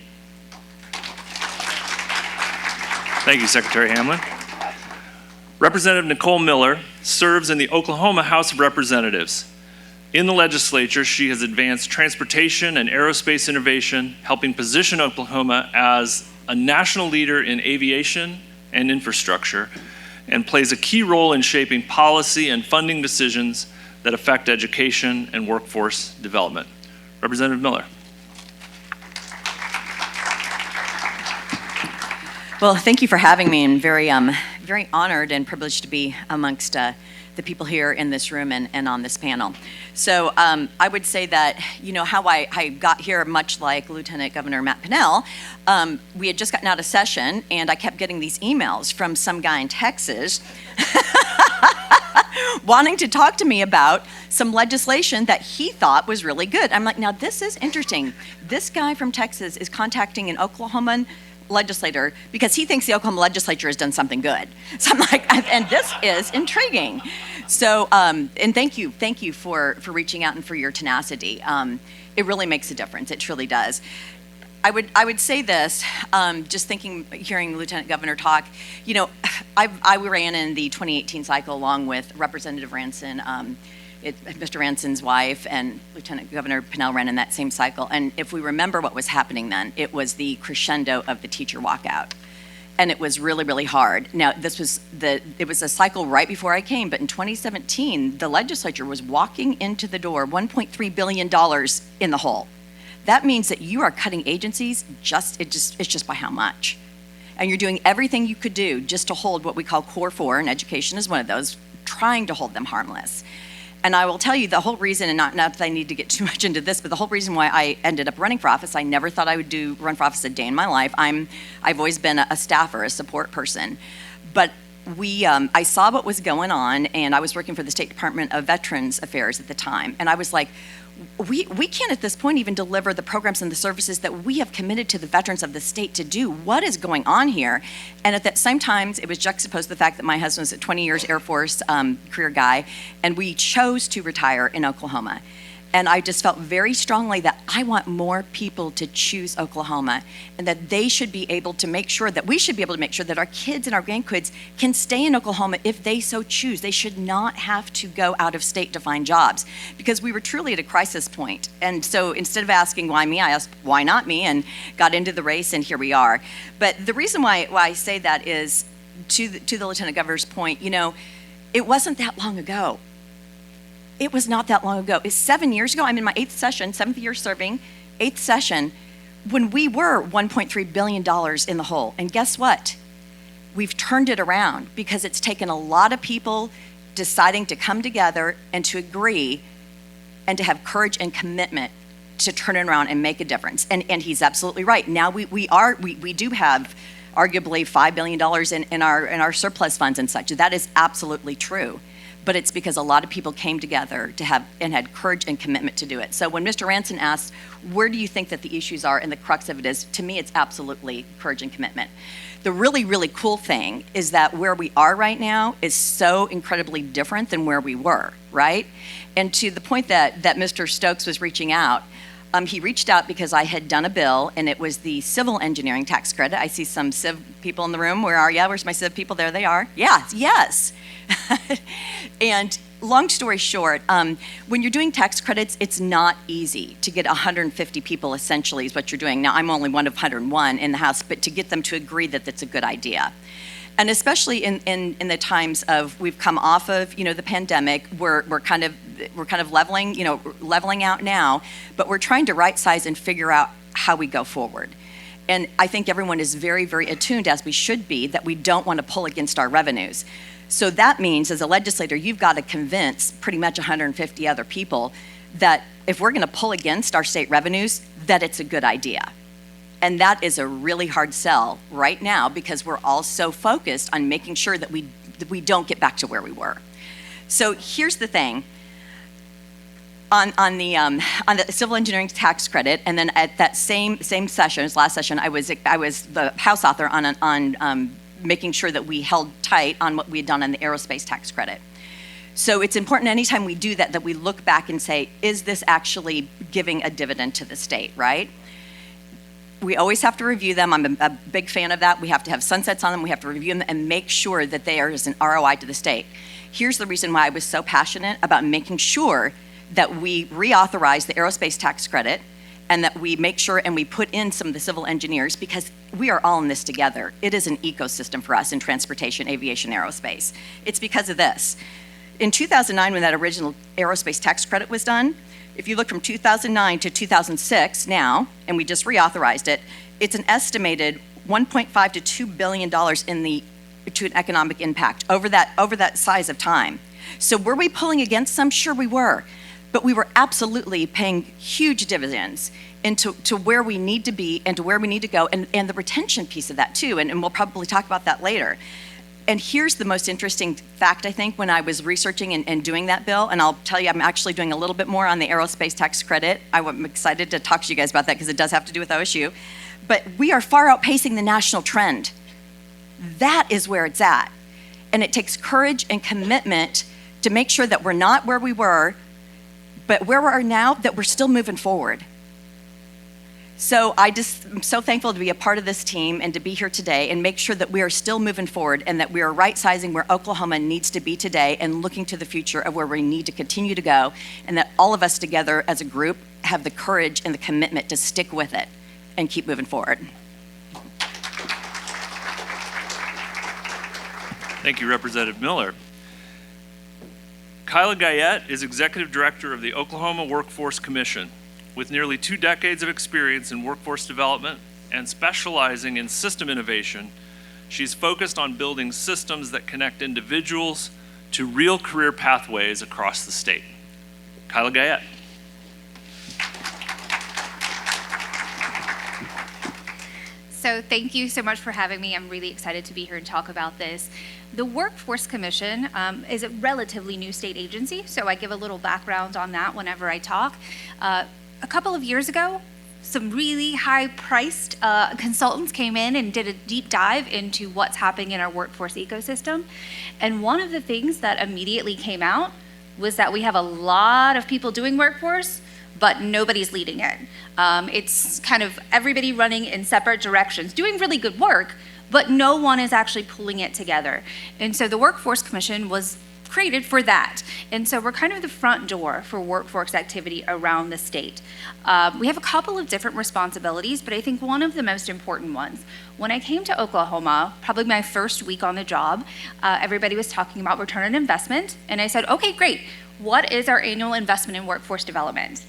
Thank you, Secretary Hamlin. Representative Nicole Miller serves in the Oklahoma House of Representatives. In the legislature, she has advanced transportation and aerospace innovation, helping position Oklahoma as a national leader in aviation and infrastructure, and plays a key role in shaping policy and funding decisions that affect education and workforce development. Representative Miller. Well, thank you for having me, and very honored and privileged to be amongst the people here in this room and on this panel. So I would say that, how I got here, much like Lieutenant Governor Matt Pinnell, we had just gotten out of session, and I kept getting these emails from some guy in Texas wanting to talk to me about some legislation that he thought was really good. I'm like, now this is interesting. This guy from Texas is contacting an Oklahoman legislator because he thinks the Oklahoma legislature has done something good. So I'm like, and this is intriguing. So, and thank you for reaching out and for your tenacity. It really makes a difference. It truly does. I would say this, just hearing Lieutenant Governor talk, I ran in the 2018 cycle along with Representative Ranson, Mr. Ranson's wife, and Lieutenant Governor Pinnell ran in that same cycle. And if we remember what was happening then, it was the crescendo of the teacher walkout. And it was really, really hard. Now, it was a cycle right before I came, but in 2017, the legislature was walking into the door $1.3 billion in the hole. That means that you are cutting agencies it's just by how much. And you're doing everything you could do just to hold what we call core 4, and education is one of those, trying to hold them harmless. And I will tell you the whole reason, and not that I need to get too much into this, but the whole reason why I ended up running for office, I never thought I would run for office a day in my life. I've always been a staffer, a support person. But I saw what was going on, and I was working for the State Department of Veterans Affairs at the time. And I was like, we can't at this point even deliver the programs and the services that we have committed to the veterans of the state to do. What is going on here? And at that same time, it was juxtaposed the fact that my husband was a 20 years Air Force career guy, and we chose to retire in Oklahoma. And I just felt very strongly that I want more people to choose Oklahoma, and that they should be able to make sure that we should be able to make sure that our kids and our grandkids can stay in Oklahoma if they so choose. They should not have to go out of state to find jobs, because we were truly at a crisis point. And so instead of asking why me, I asked why not me, and got into the race, and here we are. But the reason why I say that is to the Lieutenant Governor's point, it wasn't that long ago. It was not that long ago. It's 7 years ago. I'm in my 8th session, 7th year serving, 8th session, when we were $1.3 billion in the hole. And guess what? We've turned it around, because it's taken a lot of people deciding to come together and to agree and to have courage and commitment to turn it around and make a difference. And he's absolutely right. Now we do have arguably $5 billion in our surplus funds and such. That is absolutely true. But it's because a lot of people came together and had courage and commitment to do it. So when Mr. Ranson asked, where do you think that the issues are, and the crux of it is, to me, it's absolutely courage and commitment. The really, really cool thing is that where we are right now is so incredibly different than where we were, right? And to the point that Mr. Stokes was reaching out, he reached out because I had done a bill, and it was the civil engineering tax credit. I see some civ people in the room. Where are you? Where's my civ people? There they are. Yeah, yes. And long story short, when you're doing tax credits, it's not easy to get 150 people essentially is what you're doing. Now, I'm only one of 101 in the House, but to get them to agree that that's a good idea. And especially in the times of, we've come off of, the pandemic, we're kind of leveling out now, but we're trying to right size and figure out how we go forward. And I think everyone is very, very attuned, as we should be, that we don't want to pull against our revenues. So that means, as a legislator, you've got to convince pretty much 150 other people that if we're going to pull against our state revenues, that it's a good idea. And that is a really hard sell right now, because we're all so focused on making sure that we don't get back to where we were. So here's the thing. On the civil engineering tax credit, and then at that same session, as last session, I was the House author on making sure that we held tight on what we had done on the aerospace tax credit. So it's important anytime we do that we look back and say, is this actually giving a dividend to the state, right? We always have to review them. I'm a big fan of that. We have to have sunsets on them. We have to review them and make sure that they are as an ROI to the state. Here's the reason why I was so passionate about making sure that we reauthorize the aerospace tax credit, and that we make sure and we put in some of the civil engineers, because we are all in this together. It is an ecosystem for us in transportation, aviation, aerospace. It's because of this. In 2009, when that original aerospace tax credit was done, if you look from 2009 to 2006 now, and we just reauthorized it, it's an estimated $1.5 to $2 billion to an economic impact over that size of time. So were we pulling against some? Sure we were. But we were absolutely paying huge dividends into where we need to be and to where we need to go, and the retention piece of that too, and we'll probably talk about that later. And here's the most interesting fact, I think, when I was researching and doing that bill, and I'll tell you, I'm actually doing a little bit more on the aerospace tax credit. I'm excited to talk to you guys about that, because it does have to do with OSU. But we are far outpacing the national trend. That is where it's at. And it takes courage and commitment to make sure that we're not where we were, but where we are now, that we're still moving forward. So I'm so thankful to be a part of this team and to be here today and make sure that we are still moving forward, and that we are right-sizing where Oklahoma needs to be today and looking to the future of where we need to continue to go, and that all of us together as a group have the courage and the commitment to stick with it and keep moving forward. Thank you, Representative Miller. Kyla Guyette is Executive Director of the Oklahoma Workforce Commission. With nearly 2 decades of experience in workforce development and specializing in system innovation, she's focused on building systems that connect individuals to real career pathways across the state. Kyla Guyette. So thank you so much for having me. I'm really excited to be here and talk about this. The Workforce Commission is a relatively new state agency, so I give a little background on that whenever I talk. A couple of years ago, some really high-priced consultants came in and did a deep dive into what's happening in our workforce ecosystem. And one of the things that immediately came out was that we have a lot of people doing workforce, but nobody's leading it. It's kind of everybody running in separate directions, doing really good work, but no one is actually pulling it together. And so the Workforce Commission was created for that. And so we're kind of the front door for workforce activity around the state. We have a couple of different responsibilities, but I think one of the most important ones, when I came to Oklahoma, probably my first week on the job, everybody was talking about return on investment. And I said, okay, great. What is our annual investment in workforce development?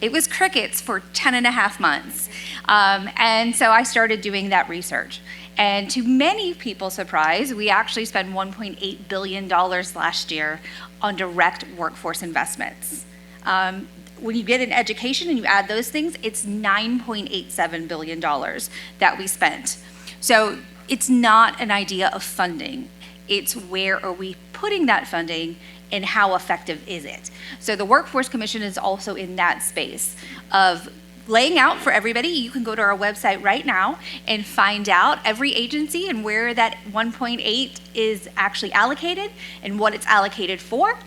It was crickets for 10.5 months. And so I started doing that research. And to many people's surprise, we actually spent $1.8 billion last year on direct workforce investments. When you get an education and you add those things, it's $9.87 billion that we spent. So it's not an idea of funding. It's where are we putting that funding and how effective is it? So the Workforce Commission is also in that space of laying out for everybody. You can go to our website right now and find out every agency and where that 1.8 is actually allocated and what it's allocated for.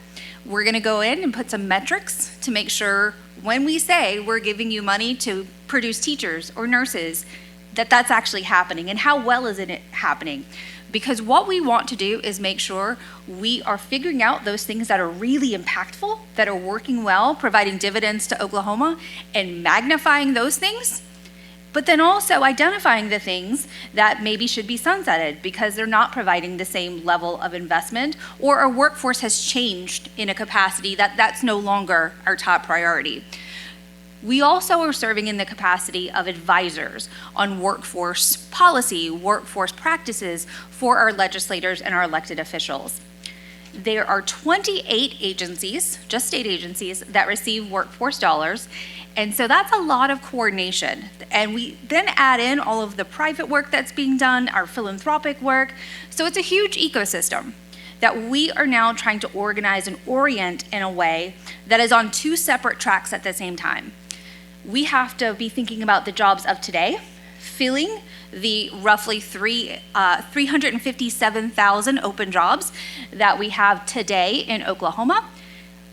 We're gonna go in and put some metrics to make sure when we say we're giving you money to produce teachers or nurses, that that's actually happening, and how well is it happening. Because what we want to do is make sure we are figuring out those things that are really impactful, that are working well, providing dividends to Oklahoma, and magnifying those things, but then also identifying the things that maybe should be sunsetted because they're not providing the same level of investment, or our workforce has changed in a capacity that's no longer our top priority. We also are serving in the capacity of advisors on workforce policy, workforce practices for our legislators and our elected officials. There are 28 agencies, just state agencies, that receive workforce dollars. And so that's a lot of coordination. And we then add in all of the private work that's being done, our philanthropic work. So it's a huge ecosystem that we are now trying to organize and orient in a way that is on two separate tracks at the same time. We have to be thinking about the jobs of today, filling the roughly 357,000 open jobs that we have today in Oklahoma,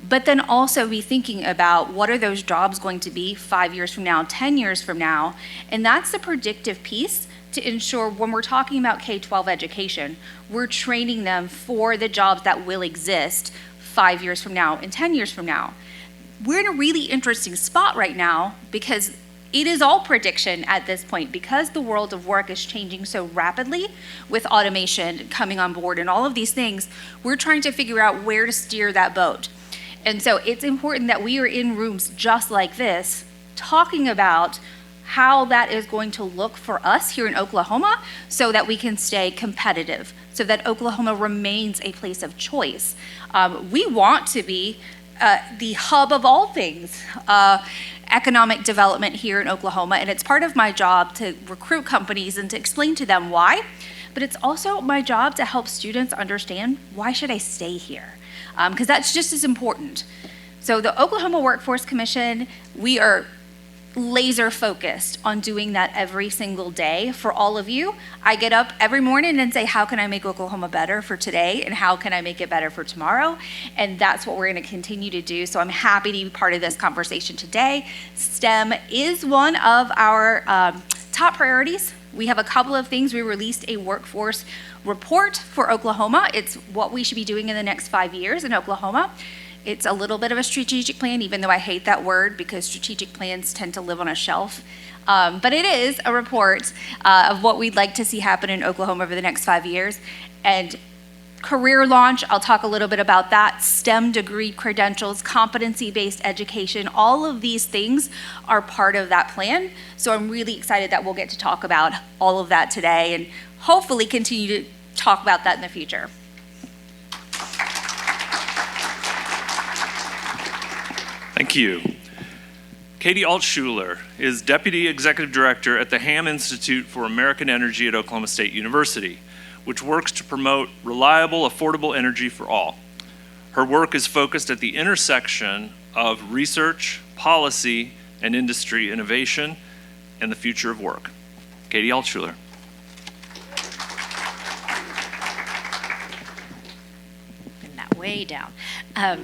but then also be thinking about what are those jobs going to be 5 years from now, 10 years from now, and that's the predictive piece to ensure when we're talking about K-12 education, we're training them for the jobs that will exist 5 years from now and 10 years from now. We're in a really interesting spot right now because it is all prediction at this point, because the world of work is changing so rapidly with automation coming on board and all of these things. We're trying to figure out where to steer that boat. And so it's important that we are in rooms just like this talking about how that is going to look for us here in Oklahoma so that we can stay competitive, so that Oklahoma remains a place of choice. We want to be the hub of all things economic development here in Oklahoma, and it's part of my job to recruit companies and to explain to them why, but it's also my job to help students understand why should I stay here, because that's just as important. So the Oklahoma Workforce Commission, we are laser focused on doing that every single day for all of you. I get up every morning and say, how can I make Oklahoma better for today, and how can I make it better for tomorrow? And that's what we're going to continue to do. So I'm happy to be part of this conversation today. STEM is one of our top priorities. We have a couple of things. We released a workforce report for Oklahoma. It's what we should be doing in the next 5 years in Oklahoma. It's a little bit of a strategic plan, even though I hate that word because strategic plans tend to live on a shelf. But it is a report of what we'd like to see happen in Oklahoma over the next 5 years. And career launch, I'll talk a little bit about that. STEM degree credentials, competency-based education, all of these things are part of that plan. So I'm really excited that we'll get to talk about all of that today and hopefully continue to talk about that in the future. Thank you. Katie Altshuler is Deputy Executive Director at the Hamm Institute for American Energy at Oklahoma State University, which works to promote reliable, affordable energy for all. Her work is focused at the intersection of research, policy, and industry innovation and the future of work. Katie Altshuler. Way down. No.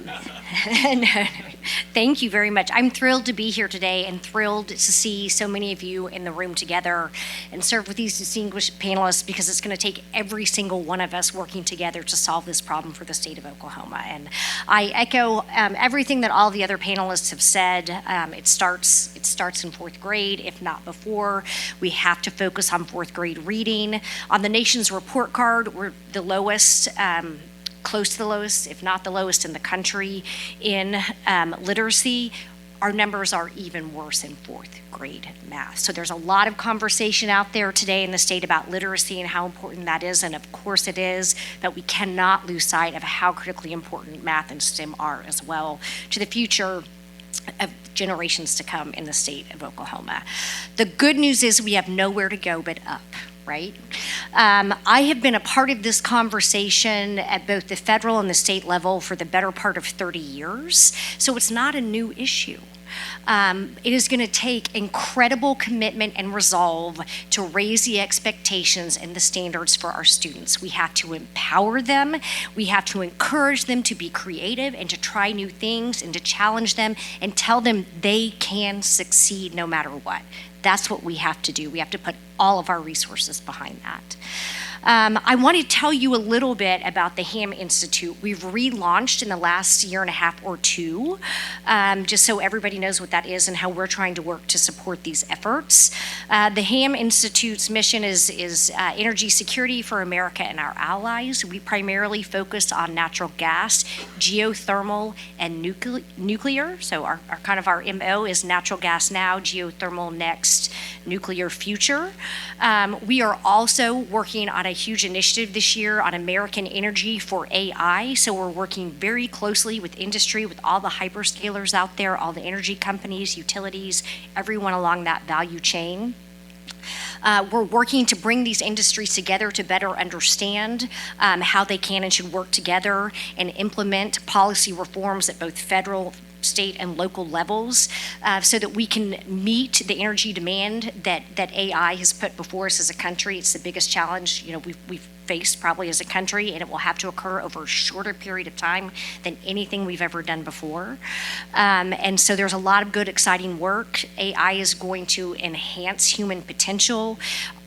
Thank you very much. I'm thrilled to be here today and thrilled to see so many of you in the room together and serve with these distinguished panelists, because it's going to take every single one of us working together to solve this problem for the state of Oklahoma. And I echo everything that all the other panelists have said. It starts in fourth grade, if not before. We have to focus on fourth grade reading. On the nation's report card, we're the lowest, close to the lowest, if not the lowest in the country in literacy. Our numbers are even worse in fourth grade math. So there's a lot of conversation out there today in the state about literacy and how important that is, and of course it is, but we cannot lose sight of how critically important math and STEM are as well to the future of generations to come in the state of Oklahoma. The good news is we have nowhere to go but up. Right? I have been a part of this conversation at both the federal and the state level for the better part of 30 years, so it's not a new issue. It is going to take incredible commitment and resolve to raise the expectations and the standards for our students. We have to empower them. We have to encourage them to be creative and to try new things and to challenge them and tell them they can succeed no matter what. That's what we have to do. We have to put all of our resources behind that. I want to tell you a little bit about the Hamm Institute. We've relaunched in the last year and a half or two, just so everybody knows what that is and how we're trying to work to support these efforts. The Hamm Institute's mission is energy security for America and our allies. We primarily focus on natural gas, geothermal, and nuclear. So our MO is natural gas now, geothermal next, nuclear future. We are also working on a huge initiative this year on American energy for AI. So we're working very closely with industry, with all the hyperscalers out there, all the energy companies, utilities, everyone along that value chain. We're working to bring these industries together to better understand how they can and should work together and implement policy reforms at both federal, state, and local levels so that we can meet the energy demand that AI has put before us as a country. It's the biggest challenge we've faced probably as a country, and it will have to occur over a shorter period of time than anything we've ever done before. And so there's a lot of good, exciting work. AI is going to enhance human potential.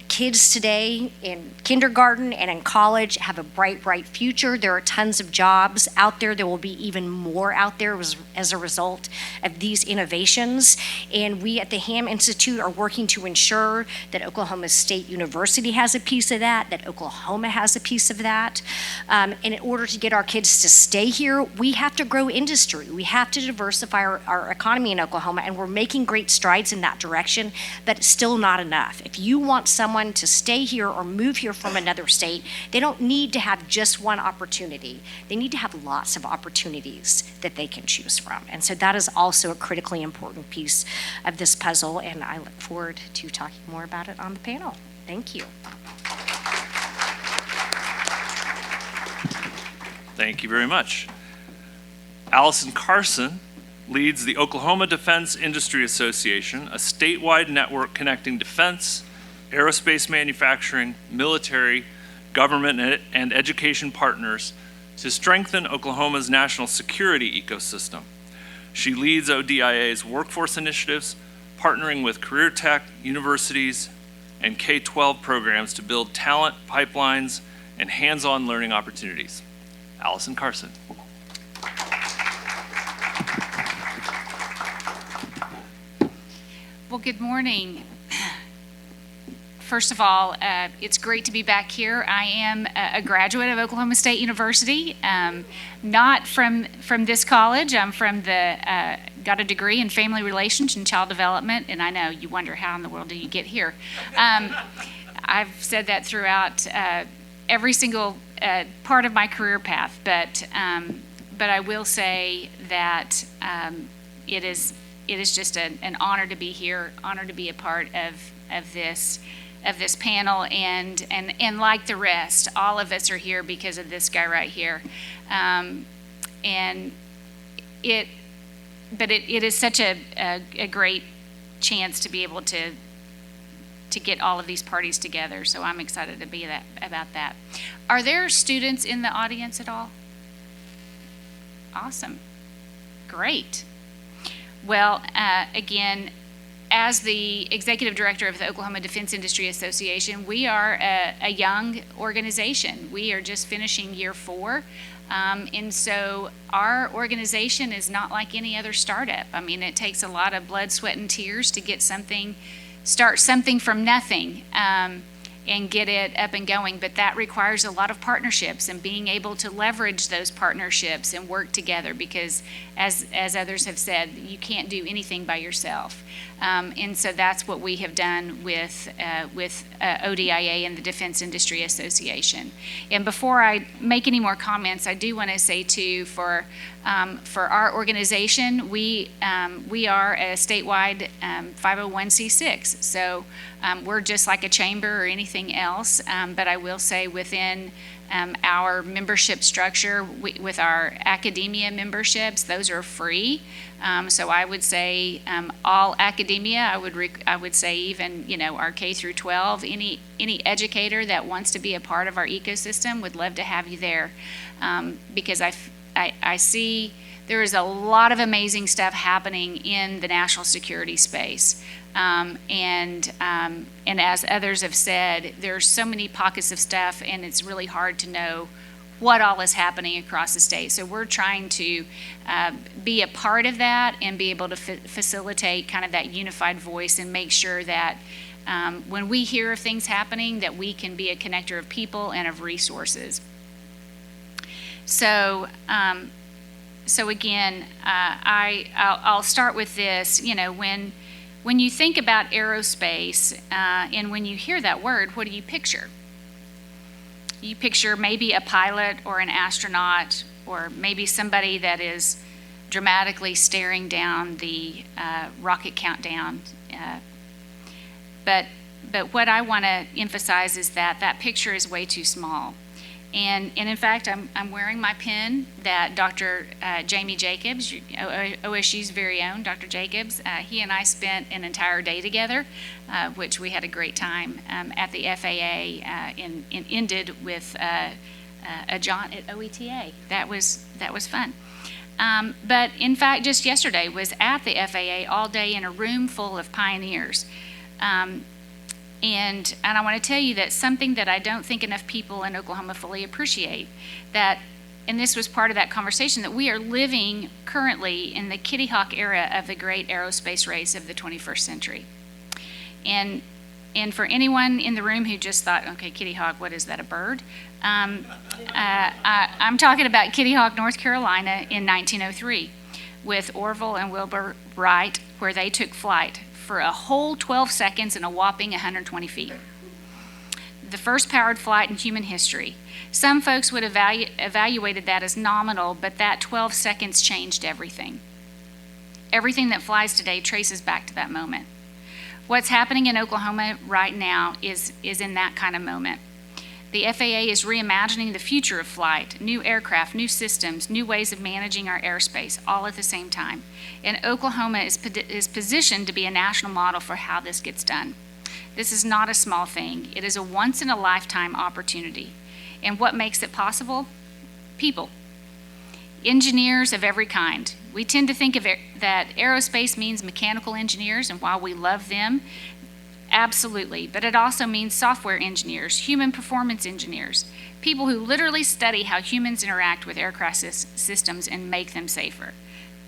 Kids today in kindergarten and in college have a bright future. There are tons of jobs out there. There will be even more out there as a result of these innovations. And we at the Hamm Institute are working to ensure that Oklahoma State University has a piece of that Oklahoma has a piece of that. And in order to get our kids to stay here, we have to grow industry. We have to diversify our economy in Oklahoma, and we're making great strides in that direction, but it's still not enough. If you want someone to stay here or move here from another state, they don't need to have just one opportunity. They need to have lots of opportunities that they can choose from. And so that is also a critically important piece of this puzzle, and I look forward to talking more about it on the panel. Thank you. Thank you very much. Allyson Carson leads the Oklahoma Defense Industry Association, a statewide network connecting defense, aerospace manufacturing, military, government, and education partners to strengthen Oklahoma's national security ecosystem. She leads ODIA's workforce initiatives, partnering with career tech, universities, and K-12 programs to build talent pipelines and hands-on learning opportunities. Allyson Carson. Well, good morning. First of all, it's great to be back here. I am a graduate of Oklahoma State University, not from this college. I'm from got a degree in family relations and child development, and I know you wonder how in the world did you get here. I've said that throughout every single part of my career path, but I will say that it is just an honor to be here, honor to be a part of this panel, and like the rest, all of us are here because of this guy right here, and it is such a great chance to be able to get all of these parties together. So I'm excited to be about that. Are there students in the audience at all? Awesome, great. Well, again, as the executive director of the Oklahoma Defense Industry Association, we are a young organization. We are just finishing year 4. And so our organization is not like any other startup. I mean, it takes a lot of blood, sweat, and tears to start something from nothing and get it up and going. But that requires a lot of partnerships and being able to leverage those partnerships and work together, because as others have said, you can't do anything by yourself. And so that's what we have done with ODIA and the Defense Industry Association. And before I make any more comments, I do want to say too, for our organization, we are a statewide 501c6. So we're just like a chamber or anything else. But I will say within our membership structure, with our academia memberships, those are free. So I would say all academia, I would say even, our K through 12, any educator that wants to be a part of our ecosystem would love to have you there, because I see There is a lot of amazing stuff happening in the national security space. And as others have said, there's so many pockets of stuff, and it's really hard to know what all is happening across the state. So we're trying to be a part of that and be able to facilitate kind of that unified voice and make sure that when we hear of things happening, that we can be a connector of people and of resources. So, so again, I'll start with this. You know, when you think about aerospace and when you hear that word, what do you picture? You picture maybe a pilot or an astronaut, or maybe somebody that is dramatically staring down the rocket countdown. But what I want to emphasize is that that picture is way too small. And in fact, I'm wearing my pin that Dr. Jamie Jacobs, OSU's very own Dr. Jacobs, he and I spent an entire day together, which we had a great time at the FAA and ended with a jaunt at OETA. That was fun. But in fact, just yesterday was at the FAA all day in a room full of pioneers. And I want to tell you that something that I don't think enough people in Oklahoma fully appreciate, that, and this was part of that conversation, that we are living currently in the Kitty Hawk era of the great aerospace race of the 21st century. And for anyone in the room who just thought, okay, Kitty Hawk, what is that, a bird? I'm talking about Kitty Hawk, North Carolina in 1903 with Orville and Wilbur Wright, where they took flight for a whole 12 seconds and a whopping 120 feet. The first powered flight in human history. Some folks would have evaluated that as nominal, but that 12 seconds changed everything. Everything that flies today traces back to that moment. What's happening in Oklahoma right now is in that kind of moment. The FAA is reimagining the future of flight, new aircraft, new systems, new ways of managing our airspace, all at the same time. And Oklahoma is positioned to be a national model for how this gets done. This is not a small thing. It is a once-in-a-lifetime opportunity. And what makes it possible? People. Engineers of every kind. We tend to think of that aerospace means mechanical engineers, and while we love them, absolutely, but it also means software engineers, human performance engineers, people who literally study how humans interact with aircraft systems and make them safer.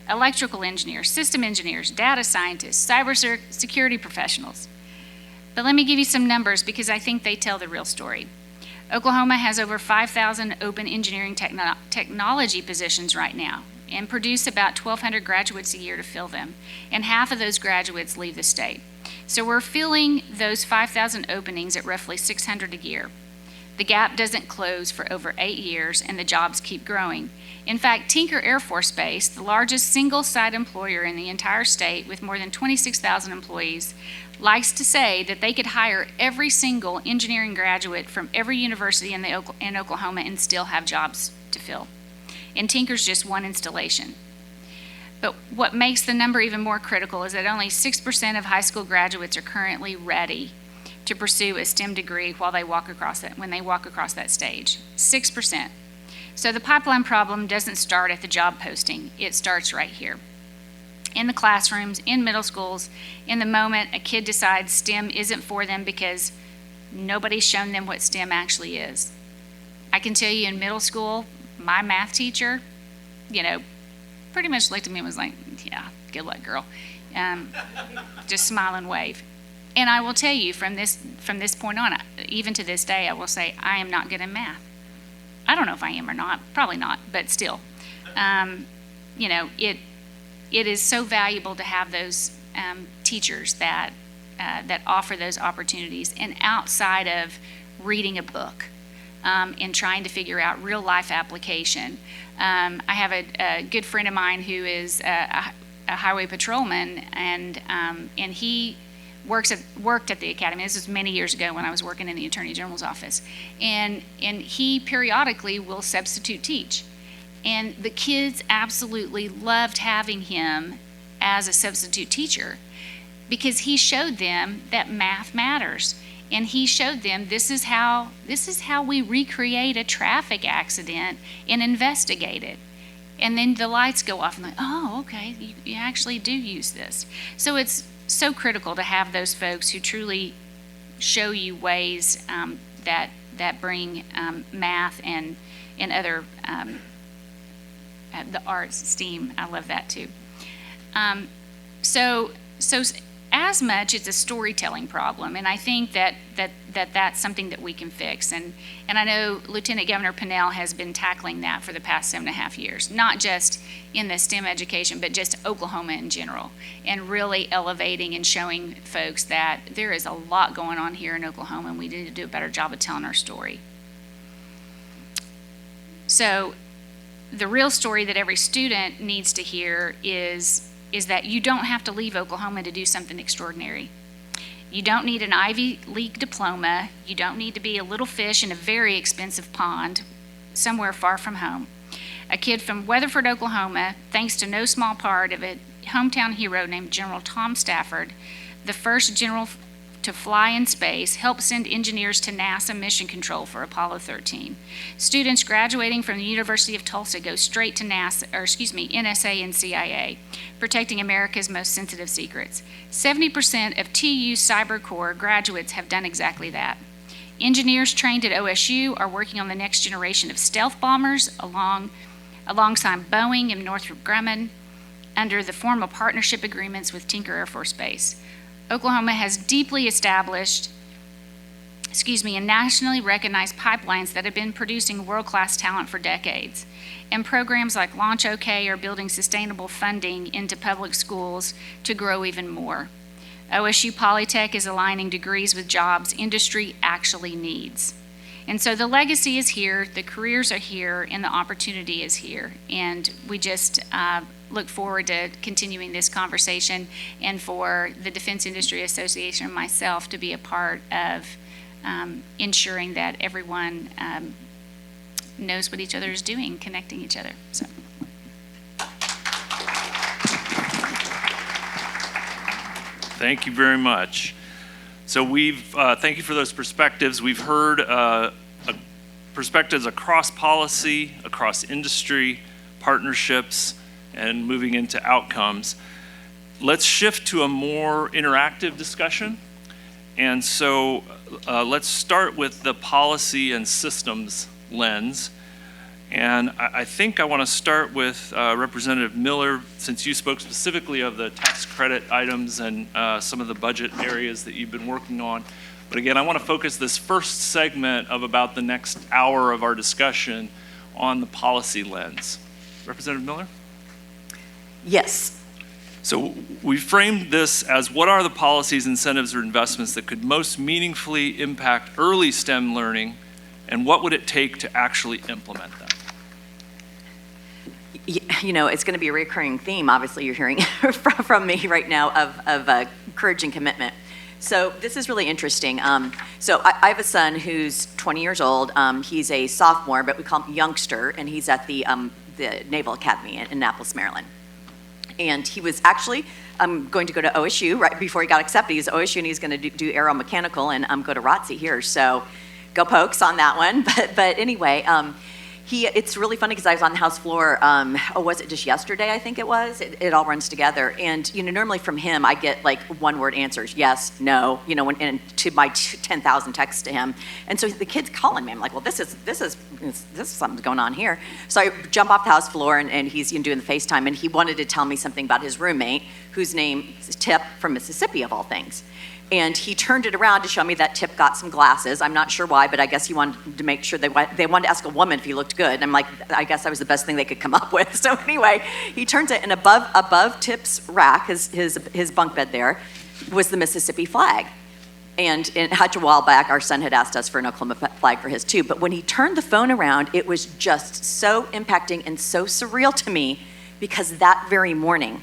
Electrical engineers, system engineers, data scientists, cyber security professionals. But let me give you some numbers because I think they tell the real story. Oklahoma has over 5,000 open engineering technology positions right now and produce about 1,200 graduates a year to fill them, and half of those graduates leave the state. So we're filling those 5,000 openings at roughly 600 a year. The gap doesn't close for over 8 years, and the jobs keep growing. In fact, Tinker Air Force Base, the largest single-site employer in the entire state with more than 26,000 employees, likes to say that they could hire every single engineering graduate from every university in Oklahoma and still have jobs to fill. And Tinker's just one installation. But what makes the number even more critical is that only 6% of high school graduates are currently ready to pursue a STEM degree when they walk across that stage. 6%. So the pipeline problem doesn't start at the job posting. It starts right here. In the classrooms, in middle schools, in the moment a kid decides STEM isn't for them because nobody's shown them what STEM actually is. I can tell you in middle school, my math teacher, pretty much looked at me and was like, yeah, good luck, girl. Just smile and wave. And I will tell you from this point on, even to this day, I will say I am not good in math. I don't know if I am or not, probably not, but still. It is so valuable to have those teachers that offer those opportunities, and outside of reading a book and trying to figure out real life application. I have a good friend of mine who is a highway patrolman, and he worked at the academy. This was many years ago when I was working in the Attorney General's office, and he periodically will substitute teach. And the kids absolutely loved having him as a substitute teacher because he showed them that math matters. And he showed them this is how we recreate a traffic accident and investigate it. And then the lights go off and like, oh, okay, you actually do use this. So it's so critical to have those folks who truly show you ways that bring math and other the arts, STEAM. I love that too. So as much it's a storytelling problem, and I think that's something that we can fix. And I know Lieutenant Governor Pinnell has been tackling that for the past 7.5 years, not just in the STEM education, but just Oklahoma in general, and really elevating and showing folks that there is a lot going on here in Oklahoma, and we need to do a better job of telling our story. So the real story that every student needs to hear is that you don't have to leave Oklahoma to do something extraordinary. You don't need an Ivy League diploma. You don't need to be a little fish in a very expensive pond somewhere far from home. A kid from Weatherford, Oklahoma, thanks to no small part of a hometown hero named General Tom Stafford, the first general to fly in space, helped send engineers to NASA mission control for Apollo 13. Students graduating from the University of Tulsa go straight to NSA and CIA, protecting America's most sensitive secrets. 70% of TU Cyber Corps graduates have done exactly that. Engineers trained at OSU are working on the next generation of stealth bombers alongside Boeing and Northrop Grumman under the formal partnership agreements with Tinker Air Force Base. Oklahoma has deeply established, and nationally recognized pipelines that have been producing world-class talent for decades. And programs like Launch OK are building sustainable funding into public schools to grow even more. OSU Polytech is aligning degrees with jobs industry actually needs. And so the legacy is here, the careers are here, and the opportunity is here. And we just look forward to continuing this conversation, and for the Defense Industry Association and myself to be a part of ensuring that everyone knows what each other is doing, connecting each other. So. Thank you very much. So thank you for those perspectives. We've heard perspectives across policy, across industry, partnerships, and moving into outcomes. Let's shift to a more interactive discussion. And so let's start with the policy and systems lens. And I think I want to start with Representative Miller, since you spoke specifically of the tax credit items and some of the budget areas that you've been working on. But again, I want to focus this first segment of about the next hour of our discussion on the policy lens. Representative Miller? Yes. So we framed this as what are the policies, incentives, or investments that could most meaningfully impact early STEM learning, and what would it take to actually implement them? You know, it's going to be a recurring theme, obviously, you're hearing from me right now of courage and commitment. So this is really interesting. So I have a son who's 20 years old. He's a sophomore, but we call him youngster, and he's at the Naval Academy in Annapolis, Maryland. And he was actually going to go to OSU right before he got accepted. He's at OSU, and he's going to do aeromechanical and go to ROTC here. So go Pokes on that one. But anyway, it's really funny because I was on the House floor, was it just yesterday, I think it was? It all runs together. And, you know, normally from him, I get like one-word answers, yes, no, you know, and to my 10,000 texts to him. And so the kid's calling me. I'm like, well, this is something's going on here. So I jump off the House floor, and he's doing the FaceTime, and he wanted to tell me something about his roommate, whose name is Tip from Mississippi, of all things. And he turned it around to show me that Tip got some glasses. I'm not sure why, but I guess he wanted to make sure they wanted to ask a woman if he looked good. And I'm like, I guess that was the best thing they could come up with. So anyway, he turns it, and above Tip's rack, his bunk bed there, was the Mississippi flag. And a while back, our son had asked us for an Oklahoma flag for his too. But when he turned the phone around, it was just so impacting and so surreal to me, because that very morning,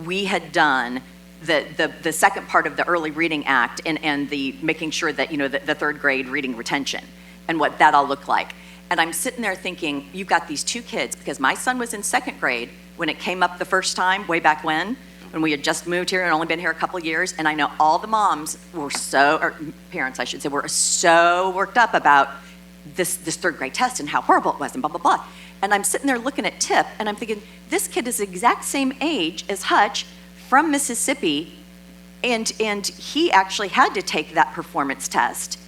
we had done the second part of the Early Reading Act and the making sure that, you know, the third grade reading retention and what that all looked like. And I'm sitting there thinking, you've got these two kids, because my son was in second grade when it came up the first time, way back when we had just moved here and only been here a couple of years. And I know all the moms were or parents I should say, were so worked up about this third grade test and how horrible it was and blah, blah, blah. And I'm sitting there looking at Tip, and I'm thinking, this kid is the exact same age as Hutch from Mississippi, and he actually had to take that performance test.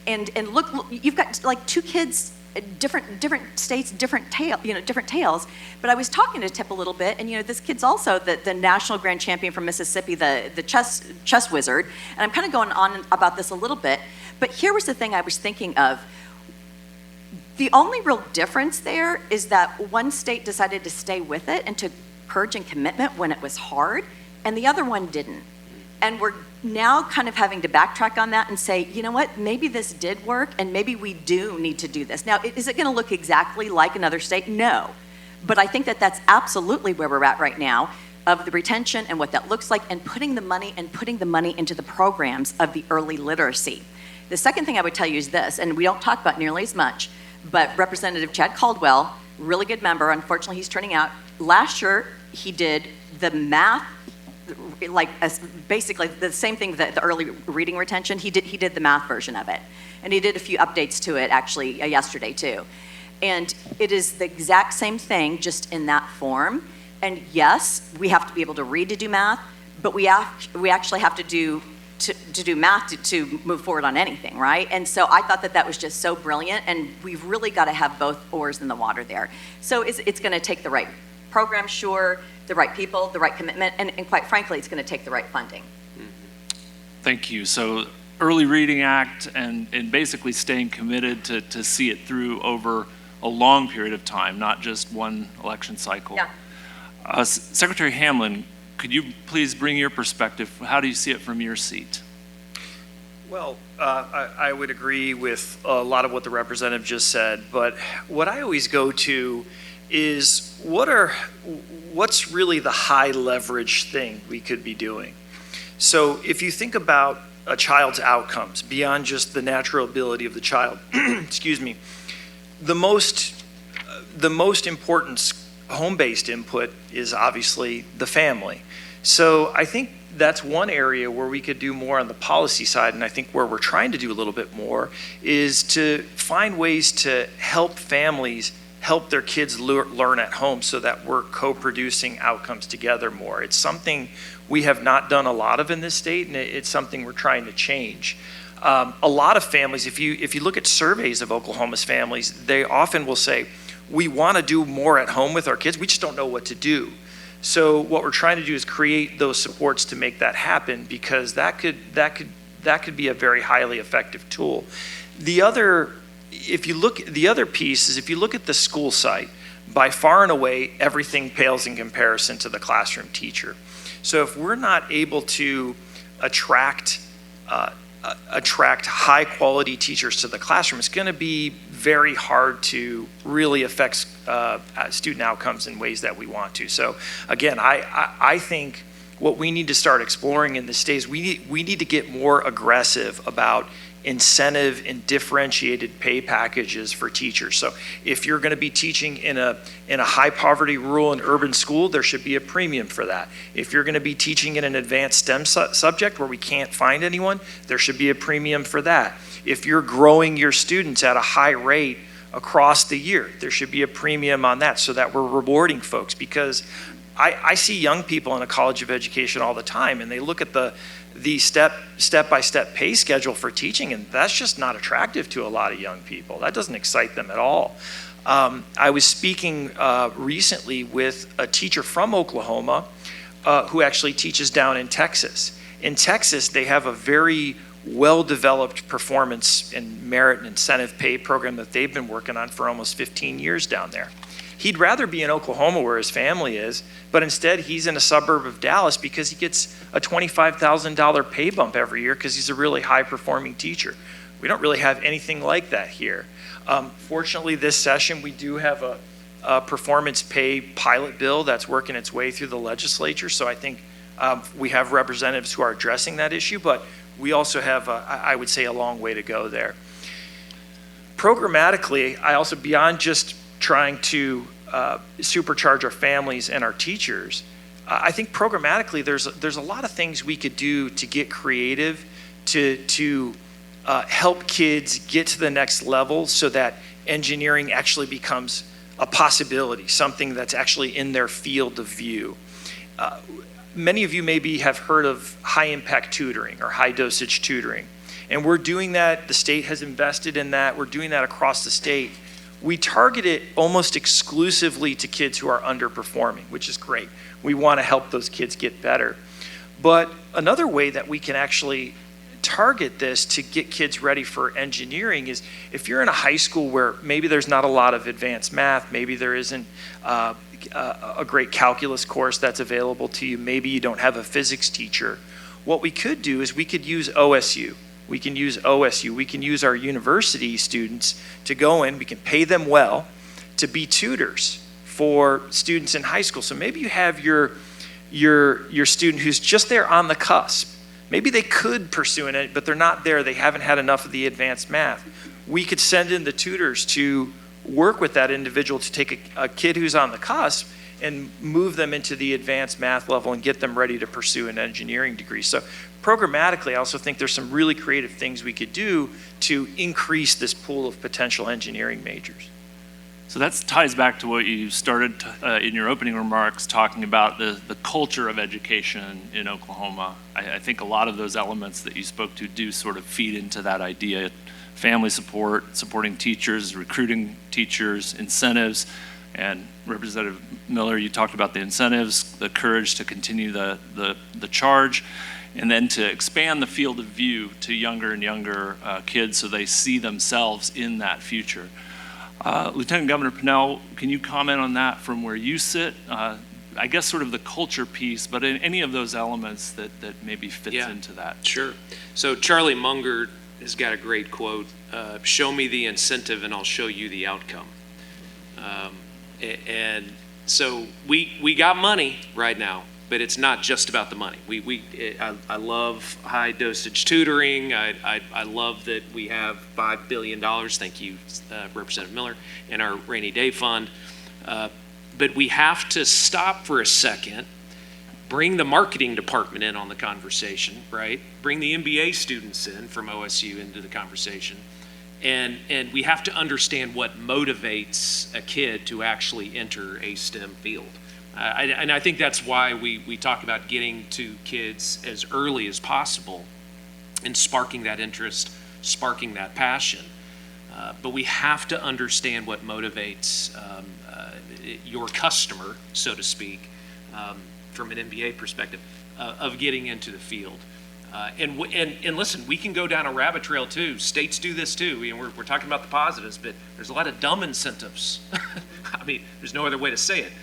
And look, you've got like two kids, different states, different tales. But I was talking to Tip a little bit, and this kid's also the national grand champion from Mississippi, the chess wizard. And I'm kind of going on about this a little bit. But here was the thing I was thinking of. The only real difference there is that one state decided to stay with it and to courage and commitment when it was hard, and the other one didn't. And we're now kind of having to backtrack on that and say, you know what, maybe this did work, and maybe we do need to do this. Now, is it going to look exactly like another state? No. But I think that that's absolutely where we're at right now, of the retention and what that looks like, and putting the money into the programs of the early literacy. The second thing I would tell you is this, and we don't talk about nearly as much, but Representative Chad Caldwell, really good member, unfortunately he's turning out. Last year, he did the math, basically the same thing that the early reading retention, he did the math version of it. And he did a few updates to it actually yesterday too. And it is the exact same thing, just in that form. And yes, we have to be able to read to do math, but we actually have to do math to move forward on anything, right? And so I thought that was just so brilliant, and we've really got to have both oars in the water there. So it's going to take the right program, sure, the right people, the right commitment, and quite frankly, it's going to take the right funding. Thank you. So Early Reading Act and basically staying committed to see it through over a long period of time, not just one election cycle. Yeah. Secretary Hamlin, could you please bring your perspective? How do you see it from your seat? Well, I would agree with a lot of what the representative just said, but what I always go to is what's really the high leverage thing we could be doing? So if you think about a child's outcomes beyond just the natural ability of the child, excuse me, the most important home-based input is obviously the family. So I think that's one area where we could do more on the policy side, and I think where we're trying to do a little bit more is to find ways to help families help their kids learn at home so that we're co-producing outcomes together more. It's something we have not done a lot of in this state, and it's something we're trying to change. A lot of families, if you look at surveys of Oklahoma's families, they often will say, we want to do more at home with our kids, we just don't know what to do. So what we're trying to do is create those supports to make that happen, because that could be a very highly effective tool. The other piece is, if you look at the school site, by far and away, everything pales in comparison to the classroom teacher. So if we're not able to attract high quality teachers to the classroom, it's going to be very hard to really affect student outcomes in ways that we want to. So again, I think what we need to start exploring in the state is we need to get more aggressive about incentive and differentiated pay packages for teachers. So if you're going to be teaching in a high poverty rural and urban school, there should be a premium for that. If you're going to be teaching in an advanced STEM subject where we can't find anyone, there should be a premium for that. If you're growing your students at a high rate across the year, there should be a premium on that, so that we're rewarding folks. Because I see young people in a college of education all the time, and they look at the step-by-step pay schedule for teaching, and that's just not attractive to a lot of young people. That doesn't excite them at all. I was speaking recently with a teacher from Oklahoma who actually teaches down in Texas. In Texas, they have a very well-developed performance and merit and incentive pay program that they've been working on for almost 15 years down there. He'd rather be in Oklahoma where his family is, but instead he's in a suburb of Dallas because he gets a $25,000 pay bump every year because he's a really high-performing teacher. We don't really have anything like that here. Fortunately, this session we do have a performance pay pilot bill that's working its way through the legislature, so I think we have representatives who are addressing that issue, but we also have, I would say, a long way to go there. Programmatically, I also, beyond just trying to supercharge our families and our teachers, I think programmatically there's a lot of things we could do to get creative, to help kids get to the next level so that engineering actually becomes a possibility, something that's actually in their field of view. Many of you maybe have heard of high-impact tutoring or high-dosage tutoring. And we're doing that. The state has invested in that. We're doing that across the state. We target it almost exclusively to kids who are underperforming, which is great. We want to help those kids get better. But another way that we can actually target this to get kids ready for engineering is if you're in a high school where maybe there's not a lot of advanced math, maybe there isn't a great calculus course that's available to you, maybe you don't have a physics teacher, what we could do is we could use OSU. We can use OSU. We can use our university students to go in. We can pay them well to be tutors for students in high school. So maybe you have your student who's just there on the cusp. Maybe they could pursue it, but they're not there. They haven't had enough of the advanced math. We could send in the tutors to work with that individual to take a kid who's on the cusp and move them into the advanced math level and get them ready to pursue an engineering degree. So programmatically, I also think there's some really creative things we could do to increase this pool of potential engineering majors. So that ties back to what you started in your opening remarks, talking about the culture of education in Oklahoma. I think a lot of those elements that you spoke to do sort of feed into that idea. Family support, supporting teachers, recruiting teachers, incentives. And Representative Miller, you talked about the incentives, the courage to continue the charge, and then to expand the field of view to younger and younger kids so they see themselves in that future. Lieutenant Governor Pinnell, can you comment on that from where you sit? I guess sort of the culture piece, but in any of those elements that maybe fits into that. Sure. So Charlie Munger has got a great quote, show me the incentive and I'll show you the outcome. And so we got money right now, but it's not just about the money. I love high dosage tutoring. I love that we have $5 billion, thank you, Representative Miller, in our rainy day fund. But we have to stop for a second, bring the marketing department in on the conversation, right? Bring the MBA students in from OSU into the conversation. And we have to understand what motivates a kid to actually enter a STEM field. And I think that's why we talk about getting to kids as early as possible and sparking that interest, sparking that passion. But we have to understand what motivates your customer, so to speak, from an MBA perspective, of getting into the field. And listen, we can go down a rabbit trail too. States do this too. We're talking about the positives, but there's a lot of dumb incentives. I mean, there's no other way to say it.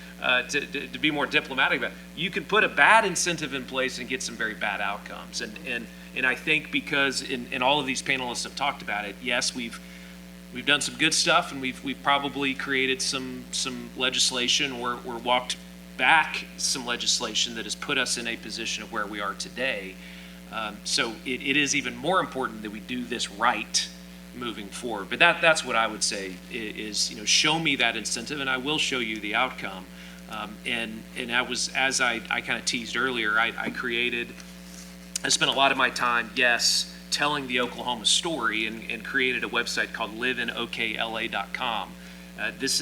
To be more diplomatic about it. You can put a bad incentive in place and get some very bad outcomes. And I think because in all of these panelists have talked about it, yes, we've done some good stuff, and we've probably created some legislation or walked back some legislation that has put us in a position of where we are today. So it is even more important that we do this right moving forward. But that's what I would say is show me that incentive, and I will show you the outcome. And I was, as I kind of teased earlier, I spent a lot of my time, telling the Oklahoma story, and created a website called liveinoKLA.com. This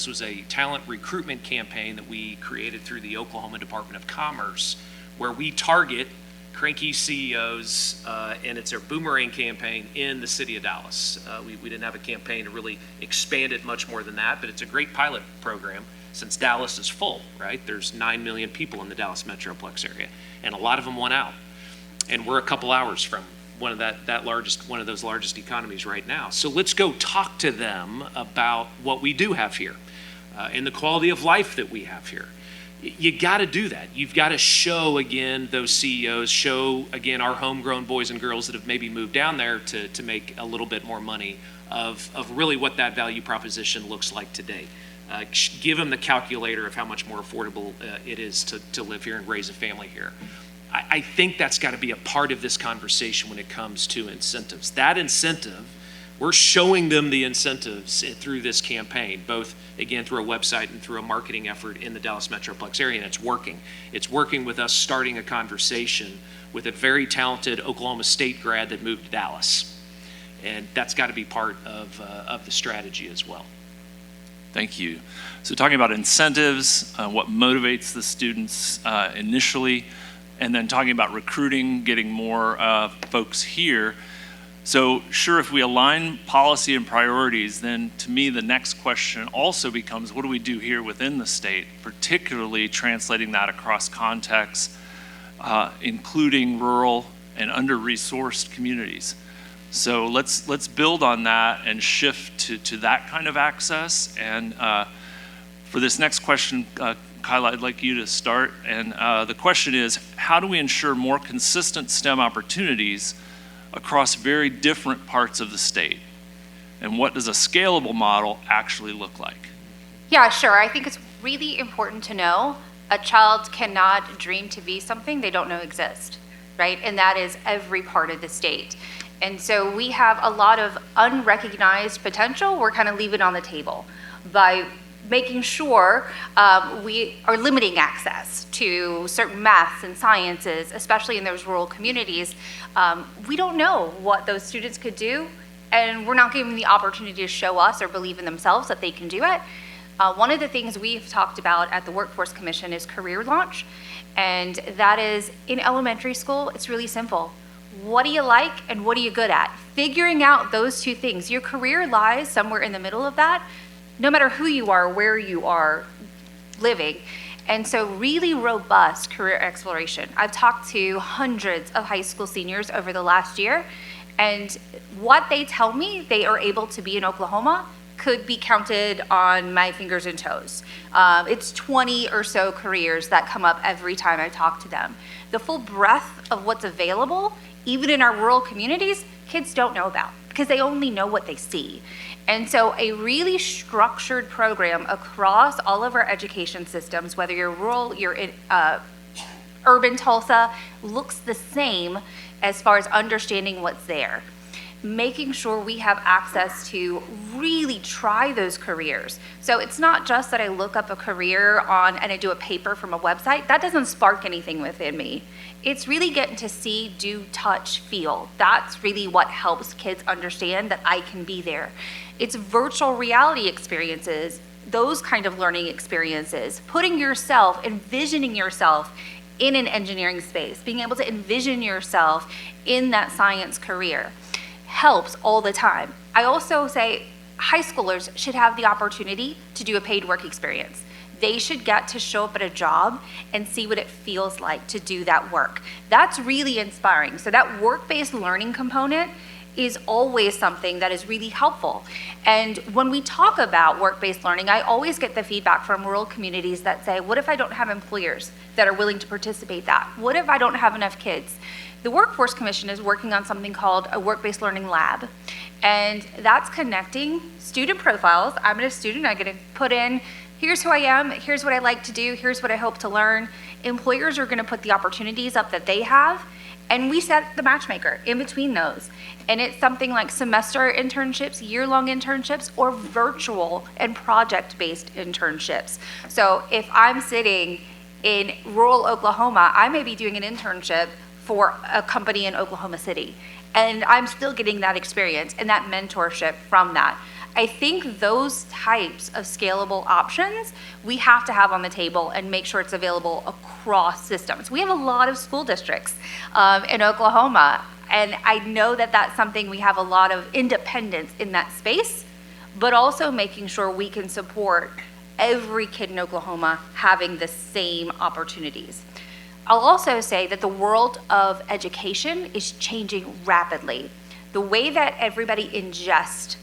was a talent recruitment campaign that we created through the Oklahoma Department of Commerce, where we target cranky CEOs, and it's our boomerang campaign in the city of Dallas. We didn't have a campaign to really expand it much more than that, but it's a great pilot program since Dallas is full, right? There's 9 million people in the Dallas Metroplex area, and a lot of them want out. And we're a couple hours from one of those largest economies right now. So let's go talk to them about what we do have here, and the quality of life that we have here. You got to do that. You've got to show again those CEOs, show again our homegrown boys and girls that have maybe moved down there to make a little bit more money of really what that value proposition looks like today. Give them the calculator of how much more affordable it is to live here and raise a family here. I think that's got to be a part of this conversation when it comes to incentives. That incentive, we're showing them the incentives through this campaign, both, again, through a website and through a marketing effort in the Dallas Metroplex area, and it's working. It's working with us starting a conversation with a very talented Oklahoma State grad that moved to Dallas. And that's got to be part of the strategy as well. Thank you. So talking about incentives, what motivates the students initially, and then talking about recruiting, getting more folks here. So sure, if we align policy and priorities, then to me the next question also becomes, what do we do here within the state, particularly translating that across contexts, including rural and under-resourced communities. So let's build on that and shift to that kind of access. And for this next question, Kyla, I'd like you to start. And the question is, how do we ensure more consistent STEM opportunities across very different parts of the state? And what does a scalable model actually look like? Yeah, sure. I think it's really important to know a child cannot dream to be something they don't know exists, right? And that is every part of the state. And so we have a lot of unrecognized potential. We're kind of leaving it on the table by making sure we are limiting access to certain maths and sciences, especially in those rural communities. We don't know what those students could do, and we're not giving them the opportunity to show us or believe in themselves that they can do it. One of the things we've talked about at the Workforce Commission is career launch, and that is in elementary school, it's really simple. What do you like and what are you good at? Figuring out those two things. Your career lies somewhere in the middle of that, no matter who you are, where you are living. And so really robust career exploration. I've talked to hundreds of high school seniors over the last year, and what they tell me they are able to be in Oklahoma could be counted on my fingers and toes. It's 20 or so careers that come up every time I talk to them. The full breadth of what's available, even in our rural communities, kids don't know about because they only know what they see. And so a really structured program across all of our education systems, whether you're rural, you're in urban Tulsa, looks the same as far as understanding what's there. Making sure we have access to really try those careers. So it's not just that I look up a career on and I do a paper from a website. That doesn't spark anything within me. It's really getting to see, do, touch, feel. That's really what helps kids understand that I can be there. It's virtual reality experiences, those kind of learning experiences, putting yourself, envisioning yourself in an engineering space, being able to envision yourself in that science career helps all the time. I also say high schoolers should have the opportunity to do a paid work experience. They should get to show up at a job and see what it feels like to do that work. That's really inspiring. So that work-based learning component is always something that is really helpful. And when we talk about work-based learning, I always get the feedback from rural communities that say, what if I don't have employers that are willing to participate that? What if I don't have enough kids? The Workforce Commission is working on something called a work-based learning lab. And that's connecting student profiles. I'm a student, I get to put in, here's who I am, here's what I like to do, here's what I hope to learn. Employers are gonna put the opportunities up that they have, and we set the matchmaker in between those. And it's something like semester internships, year-long internships, or virtual and project-based internships. So if I'm sitting in rural Oklahoma, I may be doing an internship for a company in Oklahoma City. And I'm still getting that experience and that mentorship from that. I think those types of scalable options we have to have on the table and make sure it's available across systems. We have a lot of school districts in Oklahoma, and I know that that's something we have a lot of independence in that space, but also making sure we can support every kid in Oklahoma having the same opportunities. I'll also say that the world of education is changing rapidly. The way that everybody ingests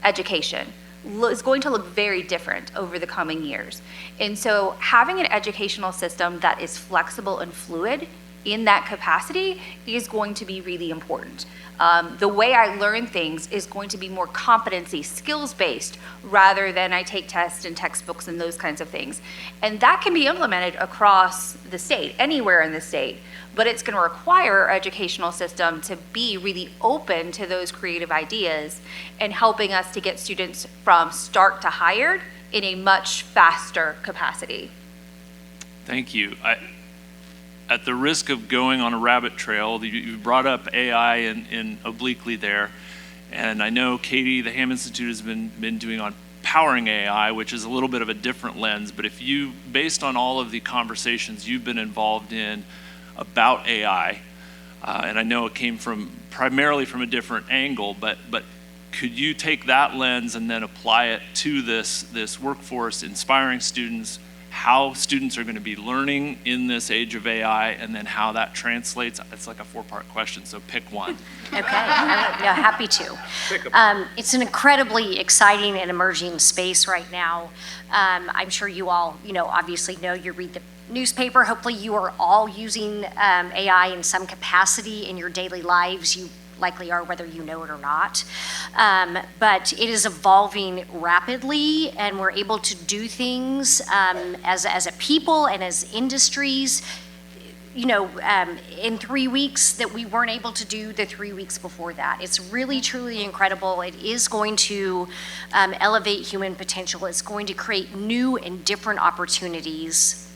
education is going to look very different over the coming years. And so having an educational system that is flexible and fluid in that capacity is going to be really important. The way I learn things is going to be more competency, skills-based, rather than I take tests and textbooks and those kinds of things. And that can be implemented across the state, anywhere in the state, but it's going to require our educational system to be really open to those creative ideas and helping us to get students from start to hired in a much faster capacity. Thank you. At the risk of going on a rabbit trail, you brought up AI in obliquely there, and I know Katie, the Hamm Institute, has been doing on powering AI, which is a little bit of a different lens, but if you, based on all of the conversations you've been involved in about AI, and I know it came primarily from a different angle, but could you take that lens and then apply it to this workforce, inspiring students, how students are going to be learning in this age of AI, and then how that translates? It's like a 4-part question, so pick one. Okay, yeah, happy to. It's an incredibly exciting and emerging space right now. I'm sure you all, obviously know, you read the newspaper. Hopefully you are all using AI in some capacity in your daily lives. You likely are, whether you know it or not. But it is evolving rapidly, and we're able to do things as a people and as industries, in 3 weeks that we weren't able to do the 3 weeks before that. It's really, truly incredible. It is going to elevate human potential. It's going to create new and different opportunities.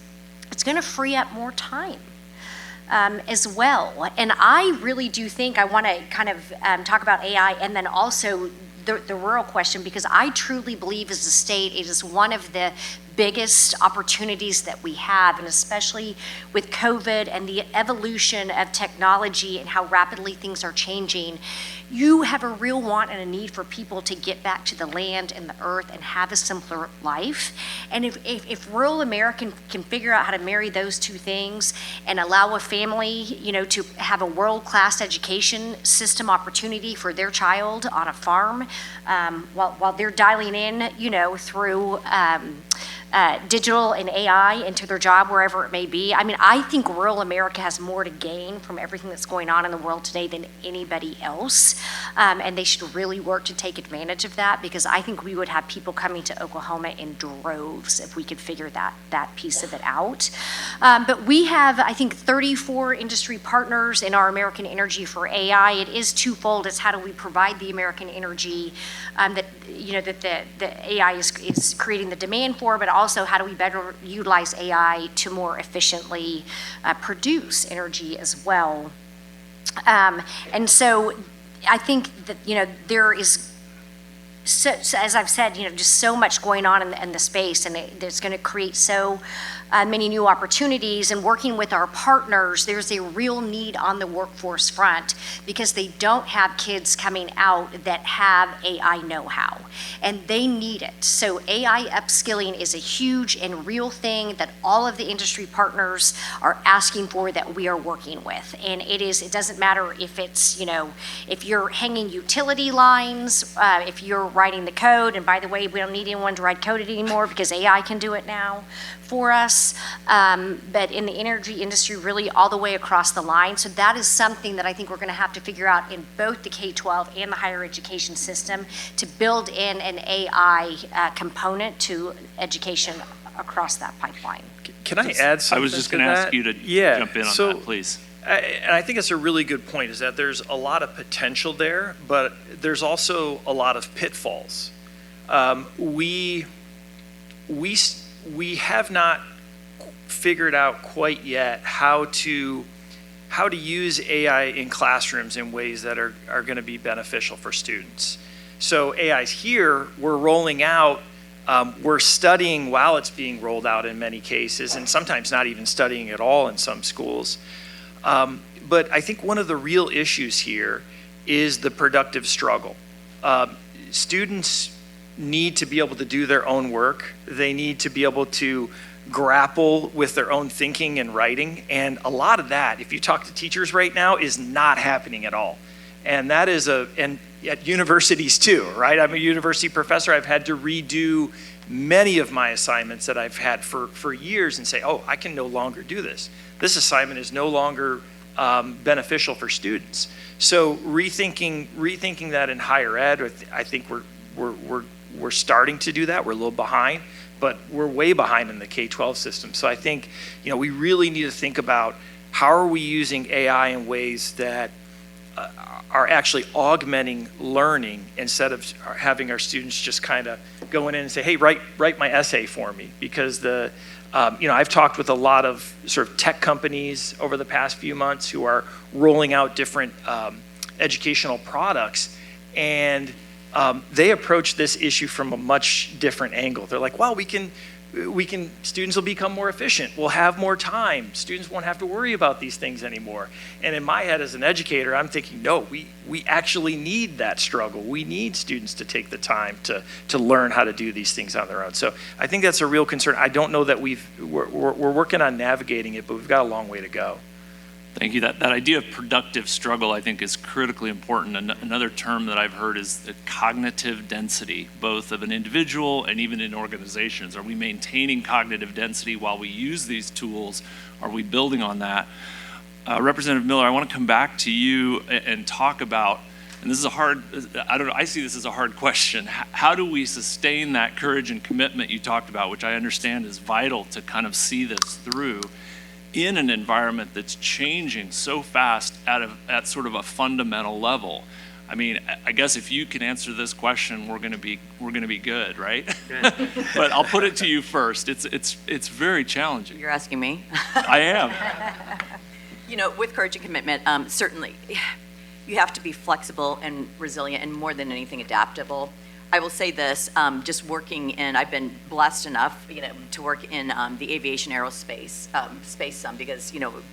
It's going to free up more time. As well. And I really do think I want to kind of talk about AI and then also the rural question, because I truly believe as a state it is one of the biggest opportunities that we have, and especially with COVID and the evolution of technology and how rapidly things are changing, you have a real want and a need for people to get back to the land and the earth and have a simpler life. And if rural America can figure out how to marry those two things and allow a family, to have a world-class education system opportunity for their child on a farm, while they're dialing in, through digital and AI into their job wherever it may be. I mean, I think rural America has more to gain from everything that's going on in the world today than anybody else. And they should really work to take advantage of that, because I think we would have people coming to Oklahoma in droves if we could figure that piece of it out. But we have, I think, 34 industry partners in our American Energy for AI. It is twofold. It's how do we provide the American energy that the AI is creating the demand for, but also how do we better utilize AI to more efficiently produce energy as well. And so I think that, there is, so as I've said, just so much going on in the space, and it's going to create so many new opportunities. And working with our partners, there's a real need on the workforce front, because they don't have kids coming out that have AI know-how, and they need it. So AI upskilling is a huge and real thing that all of the industry partners are asking for, that we are working with. And it doesn't matter if it's, if you're hanging utility lines, if you're writing the code, and by the way, we don't need anyone to write code anymore because AI can do it now for us, but in the energy industry, really all the way across the line. So that is something that I think we're going to have to figure out in both the K-12 and the higher education system, to build in an AI component to education across that pipeline. Can I add something? I was just going to ask you to jump in on that, please. And I think it's a really good point, is that there's a lot of potential there, but there's also a lot of pitfalls. We have not figured out quite yet how to use AI in classrooms in ways that are going to be beneficial for students. So AI's here, we're rolling out, we're studying while it's being rolled out in many cases, and sometimes not even studying at all in some schools. But I think one of the real issues here is the productive struggle. Students need to be able to do their own work. They need to be able to grapple with their own thinking and writing. And a lot of that, if you talk to teachers right now, is not happening at all. And that is and at universities too, right? I'm a university professor. I've had to redo many of my assignments that I've had for years and say, oh, I can no longer do this. This assignment is no longer beneficial for students. So rethinking that in higher ed, I think we're starting to do that. We're a little behind, but we're way behind in the K-12 system. So I think, we really need to think about how are we using AI in ways that are actually augmenting learning, instead of having our students just kind of going in and say, hey, write my essay for me. Because I've talked with a lot of sort of tech companies over the past few months who are rolling out different educational products, and they approach this issue from a much different angle. They're like, wow, students will become more efficient. We'll have more time. Students won't have to worry about these things anymore. And in my head as an educator, I'm thinking, no, we actually need that struggle. We need students to take the time to learn how to do these things on their own. So I think that's a real concern. I don't know that we're working on navigating it, but we've got a long way to go. Thank you. That idea of productive struggle, I think, is critically important. Another term that I've heard is the cognitive density, both of an individual and even in organizations. Are we maintaining cognitive density while we use these tools? Are we building on that? Representative Miller, I want to come back to you and talk about, and this is I see this as a hard question. How do we sustain that courage and commitment you talked about, which I understand is vital to kind of see this through in an environment that's changing so fast at sort of a fundamental level? I mean, I guess if you can answer this question, we're going to be good, right? But I'll put it to you first. It's very challenging. You're asking me? I am. With courage and commitment, certainly you have to be flexible and resilient, and more than anything, adaptable. I will say this, just working in, I've been blessed enough, to work in the aviation aerospace space some, because,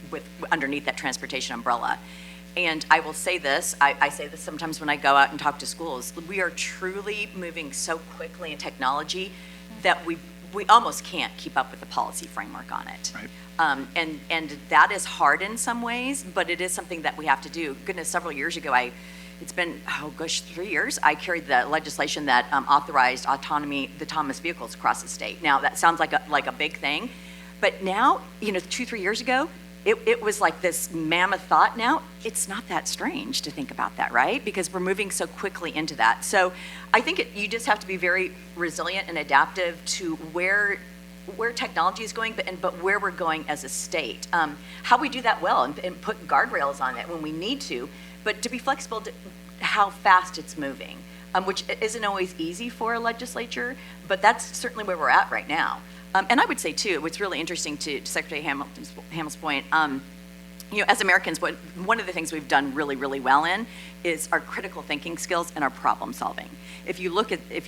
with underneath that transportation umbrella. And I will say this, I say this sometimes when I go out and talk to schools, we are truly moving so quickly in technology that we almost can't keep up with the policy framework on it. Right. And that is hard in some ways, but it is something that we have to do. Goodness, several years ago, it's been, 3 years, I carried the legislation that authorized autonomous vehicles across the state. Now, that sounds like a big thing, but now, 2-3 years ago, it was like this mammoth thought. Now, it's not that strange to think about that, right? Because we're moving so quickly into that. So I think you just have to be very resilient and adaptive to where technology is going, but where we're going as a state. How we do that well and put guardrails on it when we need to, but to be flexible to how fast it's moving, which isn't always easy for a legislature, but that's certainly where we're at right now. And I would say, too, what's really interesting to Secretary Hamill's point, as Americans, one of the things we've done really, really well in is our critical thinking skills and our problem solving. If you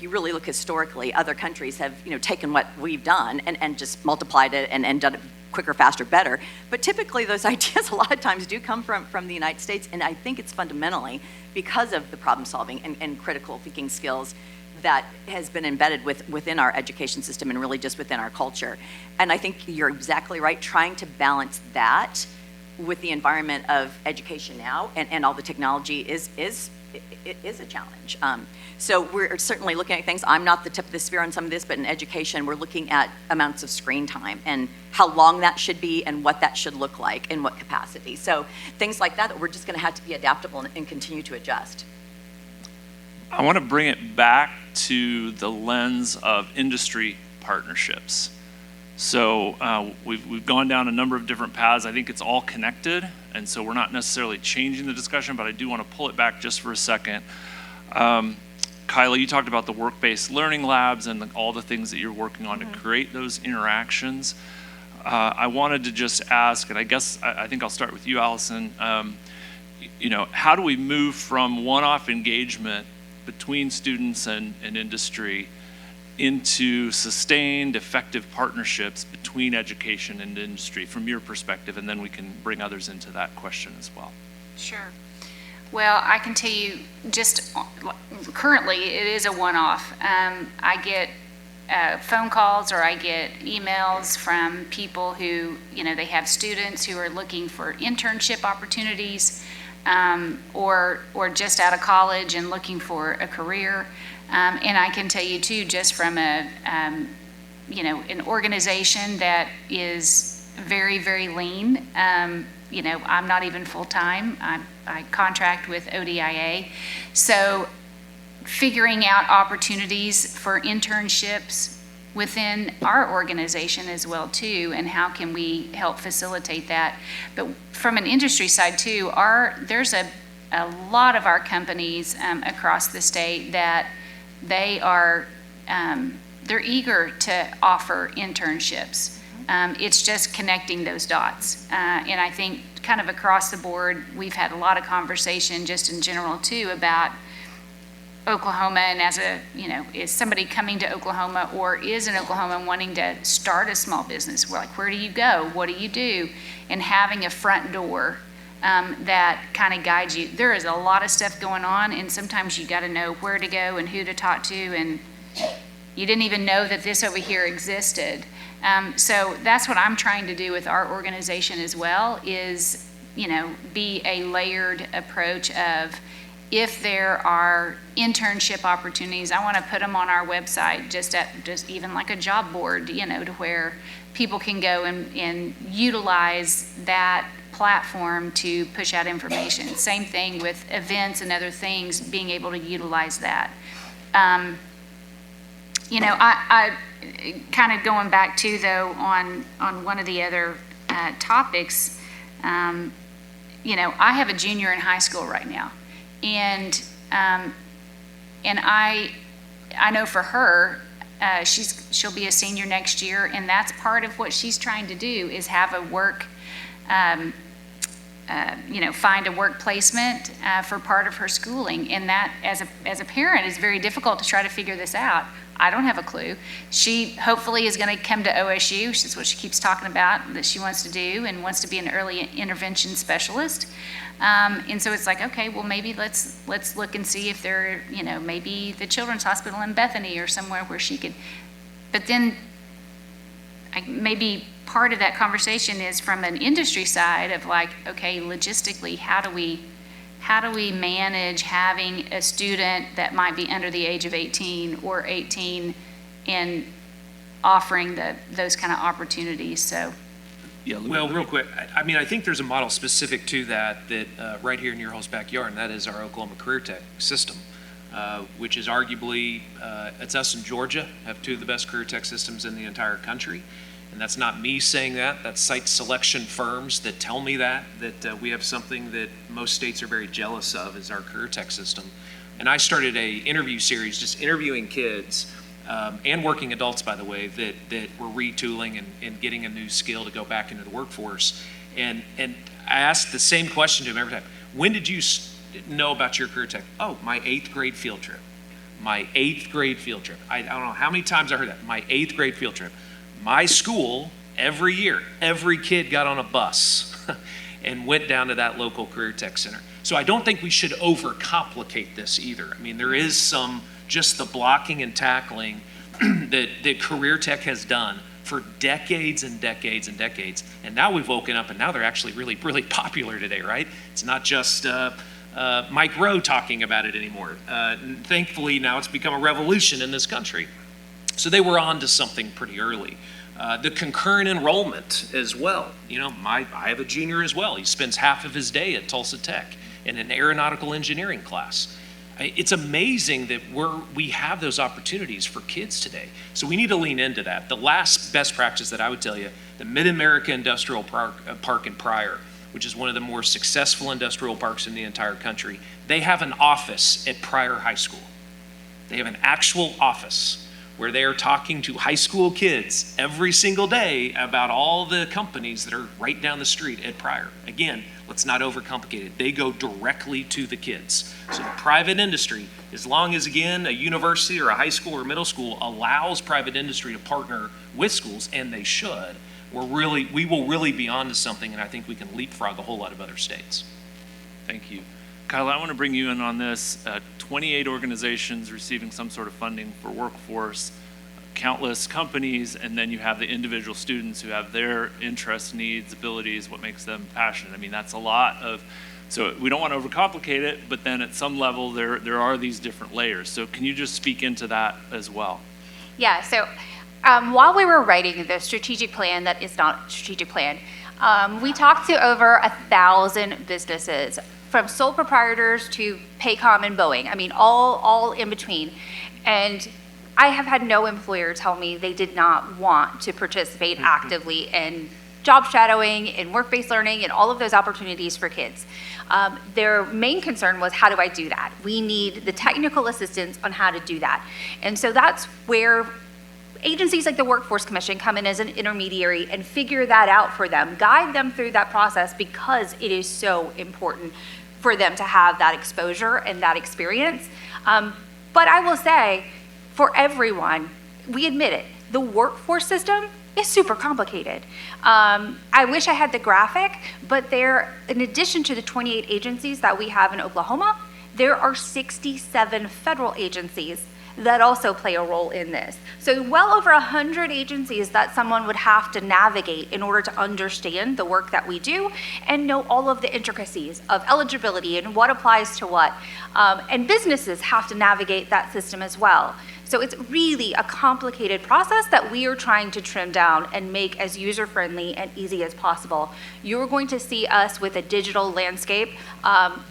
really look historically, other countries have, taken what we've done and just multiplied it and done it quicker, faster, better. But typically those ideas a lot of times do come from the United States, and I think it's fundamentally because of the problem solving and critical thinking skills that has been embedded within our education system and really just within our culture. And I think you're exactly right, trying to balance that with the environment of education now and all the technology is a challenge. So we're certainly looking at things. I'm not the tip of the spear on some of this, but in education, we're looking at amounts of screen time and how long that should be and what that should look like in what capacity. So things like that we're just going to have to be adaptable and continue to adjust. I want to bring it back to the lens of industry partnerships. So we've gone down a number of different paths. I think it's all connected, and so we're not necessarily changing the discussion, but I do want to pull it back just for a second. Kyla, you talked about the work-based learning labs and all the things that you're working on to create those interactions. I wanted to just ask, and I think I'll start with you, Allyson. How do we move from one-off engagement between students and industry into sustained, effective partnerships between education and industry from your perspective, and then we can bring others into that question as well. Sure. Well, I can tell you just currently it is a one-off. I get phone calls or I get emails from people who, they have students who are looking for internship opportunities or just out of college and looking for a career. And I can tell you too, just from an organization that is very, very lean. I'm not even full-time. I contract with ODIA. So figuring out opportunities for internships within our organization as well too, and how can we help facilitate that. But from an industry side too, there's a lot of our companies across the state that they are, they're eager to offer internships. It's just connecting those dots. And I think kind of across the board, we've had a lot of conversation just in general too about Oklahoma, and as a, is somebody coming to Oklahoma or is in Oklahoma wanting to start a small business, we're like, where do you go? What do you do? And having a front door that kind of guides you. There is a lot of stuff going on, and sometimes you got to know where to go and who to talk to, and you didn't even know that this over here existed. So that's what I'm trying to do with our organization as well, is, be a layered approach of, if there are internship opportunities, I want to put them on our website, just even like a job board, to where people can go and utilize that platform to push out information. Same thing with events and other things, being able to utilize that. I kind of going back to, though, on one of the other topics, I have a junior in high school right now. And I know for her, she'll be a senior next year, and that's part of what she's trying to do, is have a work, find a work placement for part of her schooling. And that, as a parent, is very difficult to try to figure this out. I don't have a clue. She hopefully is going to come to OSU. That's what she keeps talking about, that she wants to do, and wants to be an early intervention specialist. And so it's like, okay, well, maybe let's look and see if there, maybe the Children's Hospital in Bethany or somewhere where she could. But then maybe part of that conversation is from an industry side of like, okay, logistically, how do we manage having a student that might be under the age of 18 or 18 and offering those kind of opportunities? So. Yeah, well, real quick, I think there's a model specific to that right here in your all's backyard, and that is our Oklahoma Career Tech system, which is arguably, it's us and Georgia have two of the best career tech systems in the entire country. And that's not me saying that. That's site selection firms that tell me that we have something that most states are very jealous of, is our career tech system. And I started a interview series just interviewing kids and working adults, by the way, that were retooling and getting a new skill to go back into the workforce. And I asked the same question to them every time. When did you know about your career tech? Oh, my 8th grade field trip. My 8th grade field trip. I don't know how many times I heard that. My 8th grade field trip. My school, every year, every kid got on a bus and went down to that local career tech center. So I don't think we should overcomplicate this either. I mean, there is just the blocking and tackling that career tech has done for decades and decades and decades. And now we've woken up, and now they're actually really, really popular today, right? It's not just Mike Rowe talking about it anymore. Thankfully, now it's become a revolution in this country. So they were on to something pretty early. The concurrent enrollment as well. I have a junior as well. He spends half of his day at Tulsa Tech in an aeronautical engineering class. It's amazing that we have those opportunities for kids today. So we need to lean into that. The last best practice that I would tell you, the Mid-America Industrial Park in Pryor, which is one of the more successful industrial parks in the entire country, they have an office at Pryor High School. They have an actual office where they are talking to high school kids every single day about all the companies that are right down the street at Pryor. Again, let's not overcomplicate it. They go directly to the kids. So the private industry, as long as, again, a university or a high school or middle school allows private industry to partner with schools, and they should, we will really be onto something, and I think we can leapfrog a whole lot of other states. Thank you. Kyla, I want to bring you in on this. 28 organizations receiving some sort of funding for workforce, countless companies, and then you have the individual students who have their interests, needs, abilities, what makes them passionate. I mean, that's a lot of, so we don't want to overcomplicate it, but then at some level there are these different layers. So can you just speak into that as well? Yeah, so while we were writing the strategic plan that is not a strategic plan, we talked to over 1,000 businesses, from sole proprietors to Paycom and Boeing. I mean, all in between. And I have had no employer tell me they did not want to participate actively in job shadowing and work-based learning and all of those opportunities for kids. Their main concern was, how do I do that? We need the technical assistance on how to do that. And so that's where agencies like the Workforce Commission come in as an intermediary and figure that out for them, guide them through that process, because it is so important for them to have that exposure and that experience. But I will say, for everyone, we admit it, the workforce system is super complicated. I wish I had the graphic, but there, in addition to the 28 agencies that we have in Oklahoma, there are 67 federal agencies that also play a role in this. So well over 100 agencies that someone would have to navigate in order to understand the work that we do and know all of the intricacies of eligibility and what applies to what. And businesses have to navigate that system as well. So it's really a complicated process that we are trying to trim down and make as user-friendly and easy as possible. You're going to see us with a digital landscape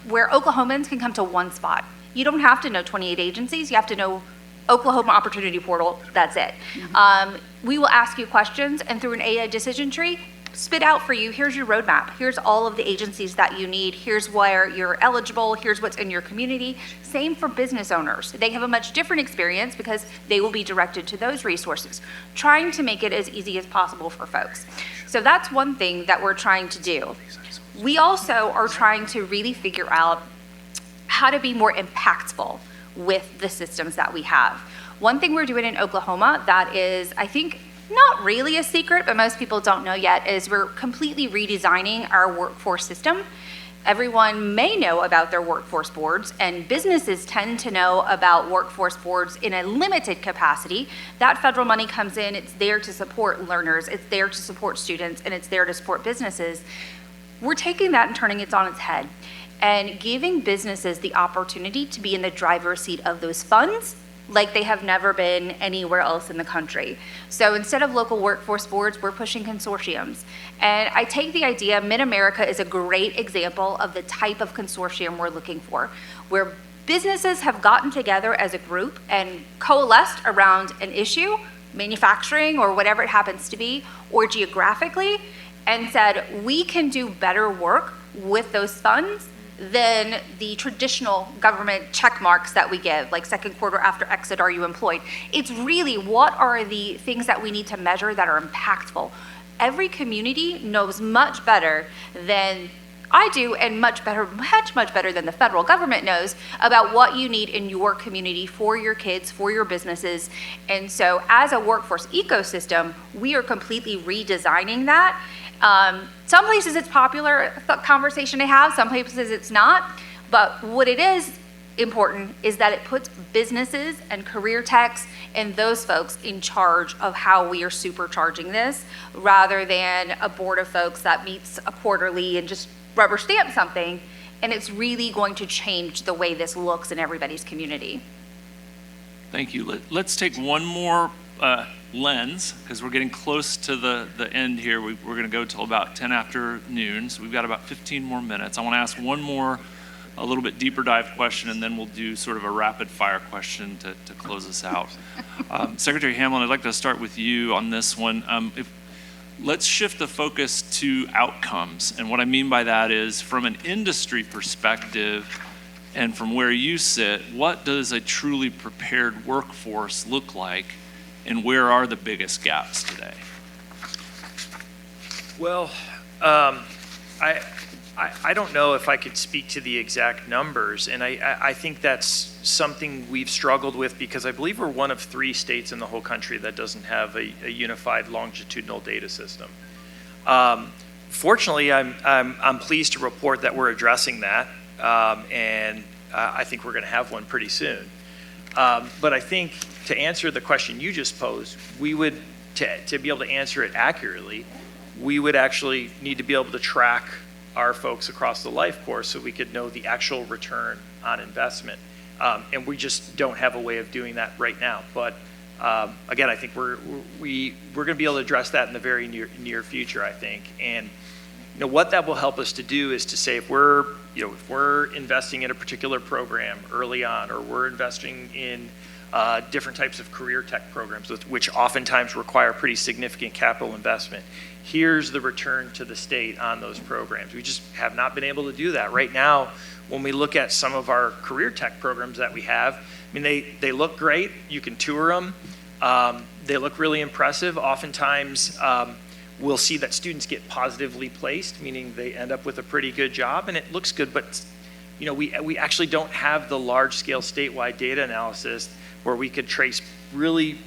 where Oklahomans can come to one spot. You don't have to know 28 agencies, you have to know Oklahoma Opportunity Portal, that's it. We will ask you questions, and through an AI decision tree, spit out for you, here's your roadmap, here's all of the agencies that you need, here's where you're eligible, here's what's in your community. Same for business owners. They have a much different experience because they will be directed to those resources, trying to make it as easy as possible for folks. So that's one thing that we're trying to do. We also are trying to really figure out how to be more impactful with the systems that we have. One thing we're doing in Oklahoma that is, I think, not really a secret, but most people don't know yet, is we're completely redesigning our workforce system. Everyone may know about their workforce boards, and businesses tend to know about workforce boards in a limited capacity. That federal money comes in, it's there to support learners, it's there to support students, and it's there to support businesses. We're taking that and turning it on its head and giving businesses the opportunity to be in the driver's seat of those funds like they have never been anywhere else in the country. So instead of local workforce boards, we're pushing consortiums. And I take the idea, Mid-America is a great example of the type of consortium we're looking for, where businesses have gotten together as a group and coalesced around an issue, manufacturing or whatever it happens to be, or geographically, and said, we can do better work with those funds than the traditional government check marks that we give, like second quarter after exit, are you employed? It's really, what are the things that we need to measure that are impactful? Every community knows much better than I do, and much better than the federal government knows about what you need in your community for your kids, for your businesses. And so as a workforce ecosystem, we are completely redesigning that. Some places it's popular conversation to have, some places it's not, but what it is important is that it puts businesses and career techs and those folks in charge of how we are supercharging this, rather than a board of folks that meets quarterly and just rubber stamp something, and it's really going to change the way this looks in everybody's community. Thank you. Let's take one more lens, because we're getting close to the end here. We're going to go till about 10 after noon, so we've got about 15 more minutes. I want to ask one more, a little bit deeper dive question, and then we'll do sort of a rapid fire question to close us out. Secretary Hamlin, I'd like to start with you on this one. Let's shift the focus to outcomes. And what I mean by that is, from an industry perspective and from where you sit, what does a truly prepared workforce look like, and where are the biggest gaps today? Well, I don't know if I could speak to the exact numbers, and I think that's something we've struggled with, because I believe we're one of 3 states in the whole country that doesn't have a unified longitudinal data system. Fortunately, I'm pleased to report that we're addressing that, and I think we're going to have one pretty soon. But I think, to answer the question you just posed, we would, to be able to answer it accurately, we would actually need to be able to track our folks across the life course so we could know the actual return on investment. And we just don't have a way of doing that right now. But again, I think we're going to be able to address that in the very near future, I think. And what that will help us to do is to say, if we're investing in a particular program early on, or we're investing in different types of career tech programs, which oftentimes require pretty significant capital investment, here's the return to the state on those programs. We just have not been able to do that. Right now, when we look at some of our career tech programs that we have, I mean, they look great. You can tour them. They look really impressive. Oftentimes, we'll see that students get positively placed, meaning they end up with a pretty good job, and it looks good, but we actually don't have the large-scale statewide data analysis where we could trace really,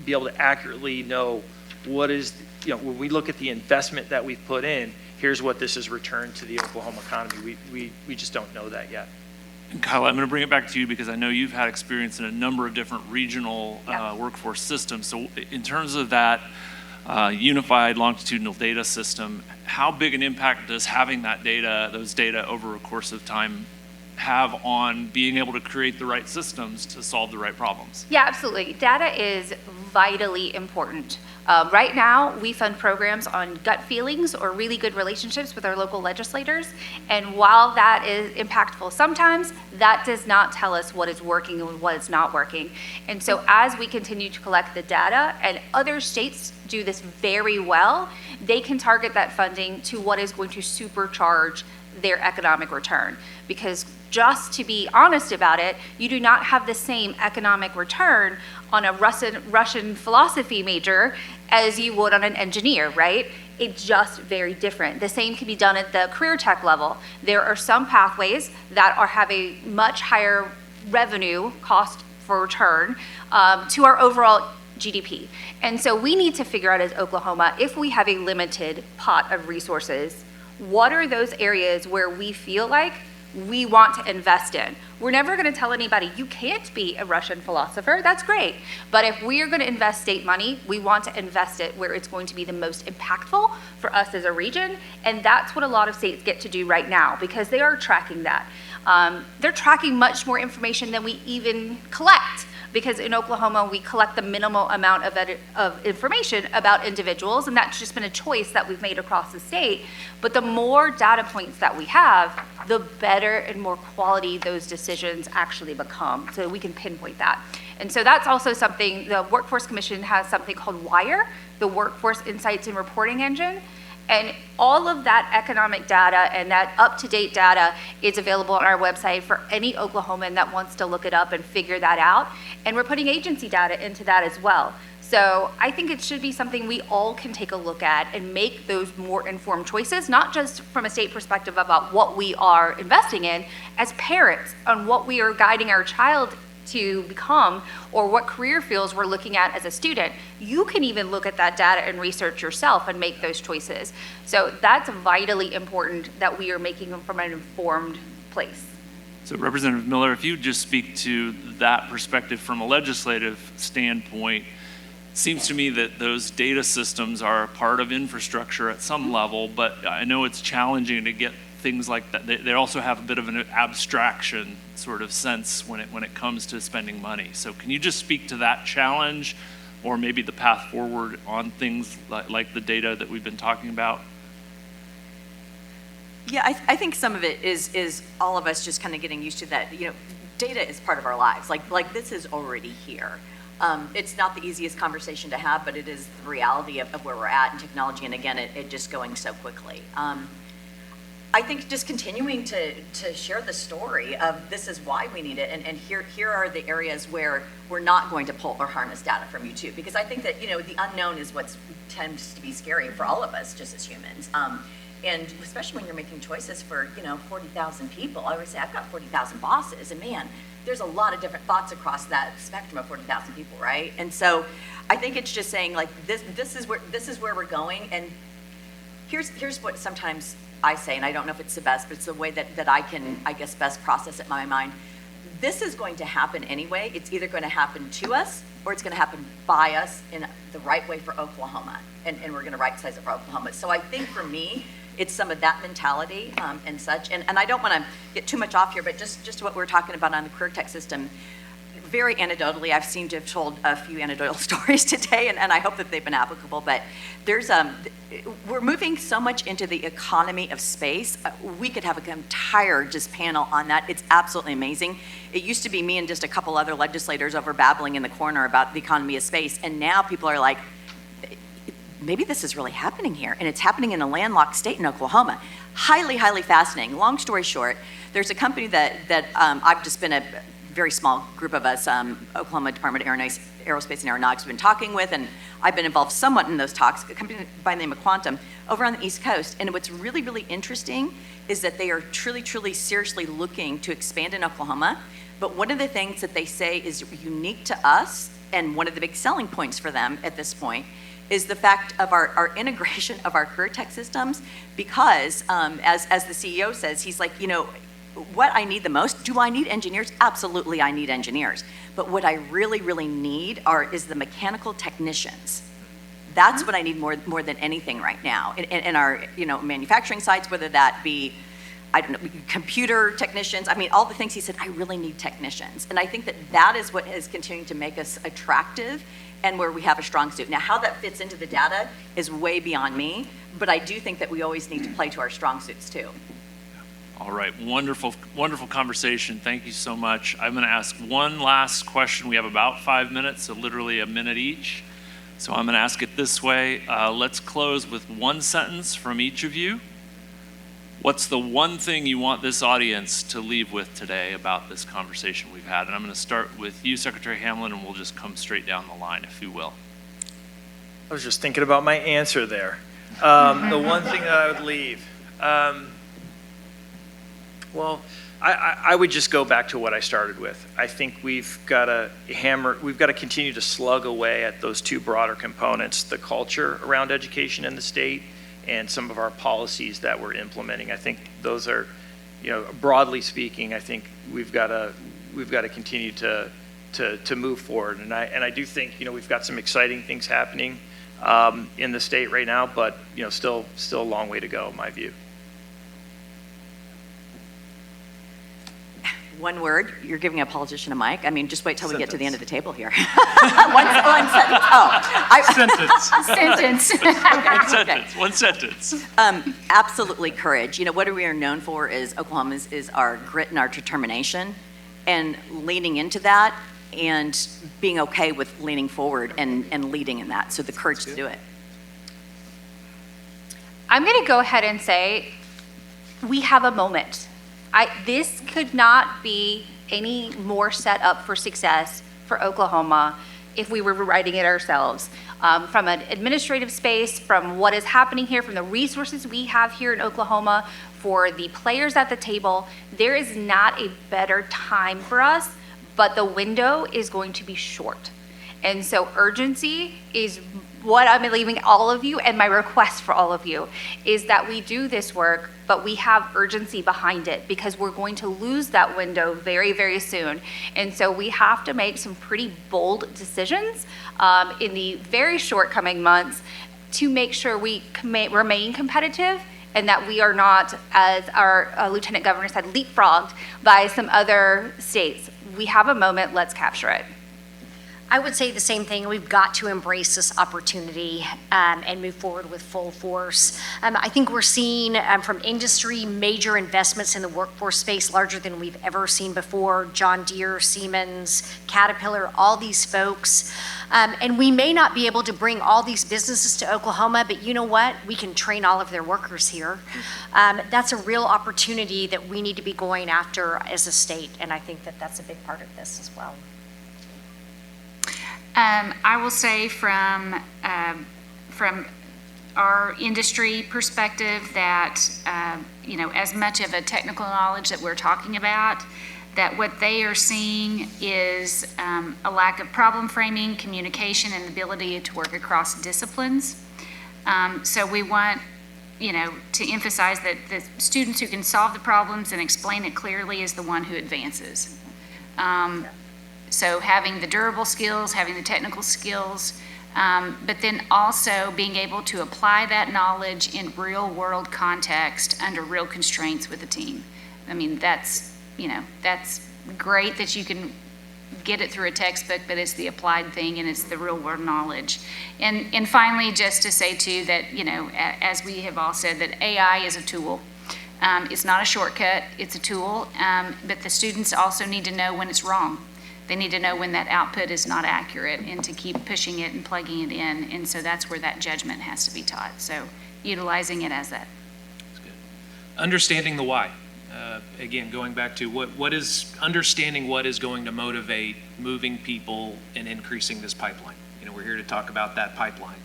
be able to accurately know what is, when we look at the investment that we've put in, here's what this has returned to the Oklahoma economy. We just don't know that yet. And Kyla, I'm going to bring it back to you because I know you've had experience in a number of different regional workforce systems. So in terms of that unified longitudinal data system, how big an impact does having that data, those data over a course of time have on being able to create the right systems to solve the right problems? Yeah, absolutely. Data is vitally important. Right now, we fund programs on gut feelings or really good relationships with our local legislators. And while that is impactful sometimes, that does not tell us what is working and what is not working. And so as we continue to collect the data, and other states do this very well, they can target that funding to what is going to supercharge their economic return. Because just to be honest about it, you do not have the same economic return on a Russian philosophy major as you would on an engineer, right? It's just very different. The same can be done at the career tech level. There are some pathways that have a much higher revenue cost for return to our overall GDP. And so we need to figure out as Oklahoma, if we have a limited pot of resources, what are those areas where we feel like we want to invest in? We're never going to tell anybody, you can't be a Russian philosopher. That's great. But if we are going to invest state money, we want to invest it where it's going to be the most impactful for us as a region. And that's what a lot of states get to do right now because they are tracking that. They're tracking much more information than we even collect. Because in Oklahoma, we collect the minimal amount of information about individuals, and that's just been a choice that we've made across the state. But the more data points that we have, the better and more quality those decisions actually become, so we can pinpoint that. And so that's also something, the Workforce Commission has something called WIRE, the Workforce Insights and Reporting Engine. And all of that economic data and that up-to-date data is available on our website for any Oklahoman that wants to look it up and figure that out. And we're putting agency data into that as well. So I think it should be something we all can take a look at and make those more informed choices, not just from a state perspective about what we are investing in, as parents on what we are guiding our child to become or what career fields we're looking at as a student. You can even look at that data and research yourself and make those choices. So that's vitally important that we are making them from an informed place. So Representative Miller, if you just speak to that perspective from a legislative standpoint, it seems to me that those data systems are a part of infrastructure at some level, but I know it's challenging to get things like that. They also have a bit of an abstraction sort of sense when it comes to spending money. So can you just speak to that challenge or maybe the path forward on things like the data that we've been talking about? Yeah, I think some of it is all of us just kind of getting used to that. Data is part of our lives. Like this is already here. It's not the easiest conversation to have, but it is the reality of where we're at in technology. And again, it just going so quickly. I think just continuing to share the story of this is why we need it, and here are the areas where we're not going to pull or harness data from you too, because I think that the unknown is what tends to be scary for all of us just as humans, and especially when you're making choices for 40,000 people. I always say I've got 40,000 bosses, and man, there's a lot of different thoughts across that spectrum of 40,000 people, right? And so I think it's just saying like this is where we're going, and here's what sometimes I say, and I don't know if it's the best, but it's the way that I can, I guess, best process it in my mind. This is going to happen anyway. It's either going to happen to us or it's going to happen by us in the right way for Oklahoma, and we're going to right size it for Oklahoma. So I think for me, it's some of that mentality and such. And I don't want to get too much off here, but just what we're talking about on the career tech system. Very anecdotally, I've seemed to have told a few anecdotal stories today, and I hope that they've been applicable, but there's we're moving so much into the economy of space. We could have an entire just panel on that. It's absolutely amazing. It used to be me and just a couple other legislators over babbling in the corner about the economy of space, and now people are like, maybe this is really happening here, and it's happening in a landlocked state in Oklahoma. Highly, highly fascinating. Long story short, there's a company that I've just been a very small group of us, Oklahoma Department of Aerospace and Aeronautics, we've been talking with, and I've been involved somewhat in those talks, a company by the name of Quantum, over on the East Coast. And what's really, really interesting is that they are truly, truly seriously looking to expand in Oklahoma. But one of the things that they say is unique to us, and one of the big selling points for them at this point, is the fact of our integration of our career tech systems, because as the CEO says, he's like, you know, what I need the most, do I need engineers? Absolutely, I need engineers. But what I really, really need is the mechanical technicians. That's what I need more than anything right now in our, you know, manufacturing sites, whether that be, I don't know, computer technicians. I mean, all the things he said, I really need technicians. And I think that is what is continuing to make us attractive and where we have a strong suit. Now, how that fits into the data is way beyond me, but I do think that we always need to play to our strong suits too. All right, wonderful, wonderful conversation. Thank you so much. I'm going to ask one last question. We have about 5 minutes, so literally a minute each. So I'm going to ask it this way. Let's close with one sentence from each of you. What's the one thing you want this audience to leave with today about this conversation we've had? And I'm going to start with you, Secretary Hamlin, and we'll just come straight down the line, if you will. I was just thinking about my answer there. The one thing that I would leave, well, I would just go back to what I started with. I think we've got to continue to slug away at those two broader components, the culture around education in the state and some of our policies that we're implementing. I think those are, you know, broadly speaking, I think we've got to continue to move forward. And I do think, you know, we've got some exciting things happening in the state right now, but, you know, still a long way to go in my view. One word, you're giving a politician a mic. I mean, just wait till we get to the end of the table here. one sentence. Sentence. One sentence. Absolutely courage. You know, what we are known for is Oklahoma is our grit and our determination, and leaning into that and being okay with leaning forward and leading in that. So the courage to do it. I'm going to go ahead and say we have a moment. This could not be any more set up for success for Oklahoma if we were writing it ourselves. From an administrative space, from what is happening here, from the resources we have here in Oklahoma, for the players at the table, there is not a better time for us, but the window is going to be short. And so urgency is what I'm leaving all of you, and my request for all of you is that we do this work, but we have urgency behind it, because we're going to lose that window very, very soon. And so we have to make some pretty bold decisions in the very short coming months to make sure we remain competitive, and that we are not, as our Lieutenant Governor said, leapfrogged by some other states. We have a moment, let's capture it. I would say the same thing. We've got to embrace this opportunity and move forward with full force. I think we're seeing from industry major investments in the workforce space, larger than we've ever seen before. John Deere, Siemens, Caterpillar, all these folks. And we may not be able to bring all these businesses to Oklahoma, but you know what? We can train all of their workers here. That's a real opportunity that we need to be going after as a state, and I think that that's a big part of this as well. I will say from our industry perspective that, you know, as much of a technical knowledge that we're talking about, that what they are seeing is a lack of problem framing, communication, and ability to work across disciplines. So we want, you know, to emphasize that the students who can solve the problems and explain it clearly is the one who advances. So having the durable skills, having the technical skills, but then also being able to apply that knowledge in real world context under real constraints with the team. I mean, that's, you know, that's great that you can get it through a textbook, but it's the applied thing and it's the real world knowledge. And finally, just to say too that, you know, as we have all said, that AI is a tool. It's not a shortcut, it's a tool, but the students also need to know when it's wrong. They need to know when that output is not accurate and to keep pushing it and plugging it in. And so that's where that judgment has to be taught. So utilizing it as that. That's good. Understanding the why. Again, going back to what is understanding what is going to motivate moving people and increasing this pipeline. You know, we're here to talk about that pipeline.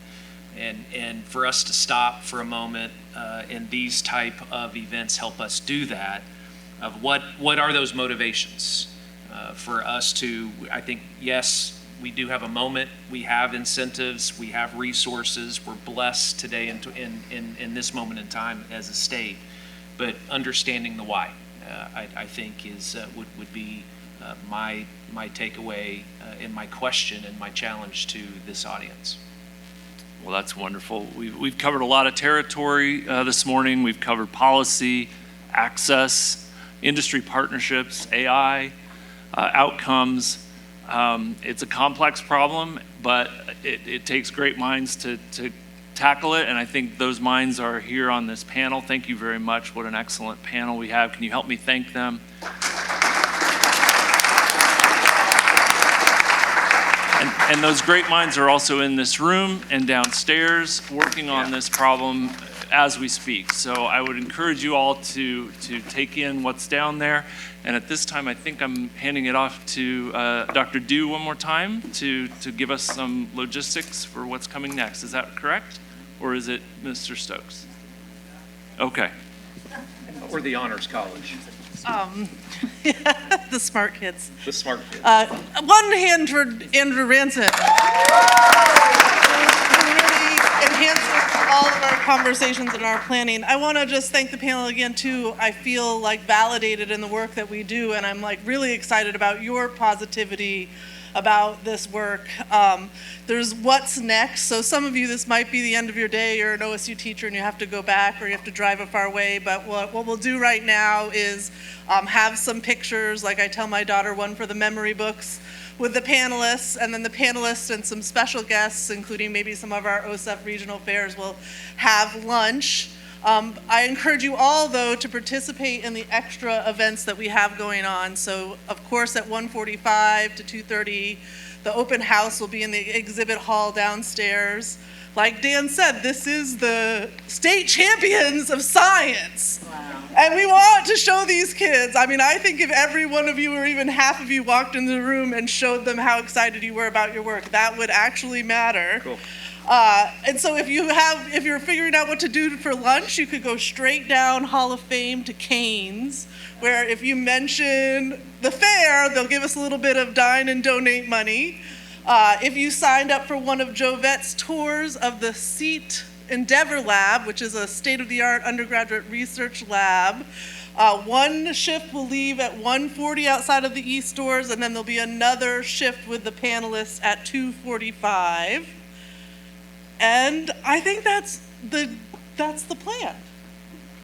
And for us to stop for a moment, and these type of events help us do that, of what are those motivations for us to, I think, yes, we do have a moment, we have incentives, we have resources, we're blessed today in this moment in time as a state, but understanding the why, I think is would be my takeaway and my question and my challenge to this audience. Well, that's wonderful. We've covered a lot of territory this morning. We've covered policy, access, industry partnerships, AI, outcomes. It's a complex problem, but it takes great minds to tackle it, and I think those minds are here on this panel. Thank you very much. What an excellent panel we have. Can you help me thank them? And those great minds are also in this room and downstairs working on this problem as we speak. So I would encourage you all to take in what's down there. And at this time, I think I'm handing it off to Dr. Dew one more time to give us some logistics for what's coming next. Is that correct? Or is it Mr. Stokes? Okay. Or the Honors College. The smart kids. The smart kids. One hand for Andrew Ranson. Really enhances all of our conversations and our planning. I want to just thank the panel again too. I feel like validated in the work that we do, and I'm like really excited about your positivity about this work. There's what's next. So some of you, this might be the end of your day. You're an OSU teacher and you have to go back or you have to drive a far way. But what we'll do right now is have some pictures, like I tell my daughter, one for the memory books with the panelists, and then the panelists and some special guests, including maybe some of our OSEF regional fairs, will have lunch. I encourage you all, though, to participate in the extra events that we have going on. So, of course, at 1:45 to 2:30, the open house will be in the exhibit hall downstairs. Like Dan said, this is the state champions of science. Wow. And we want to show these kids. I mean, I think if every one of you or even half of you walked into the room and showed them how excited you were about your work, that would actually matter. Cool. And so if you're figuring out what to do for lunch, you could go straight down Hall of Fame to Cane's, where if you mention the fair, they'll give us a little bit of dine and donate money. If you signed up for one of Jovette's tours of the CEAT Endeavor Lab, which is a state-of-the-art undergraduate research lab, one shift will leave at 1:40 outside of the East doors, and then there'll be another shift with the panelists at 2:45. And I think that's the plan.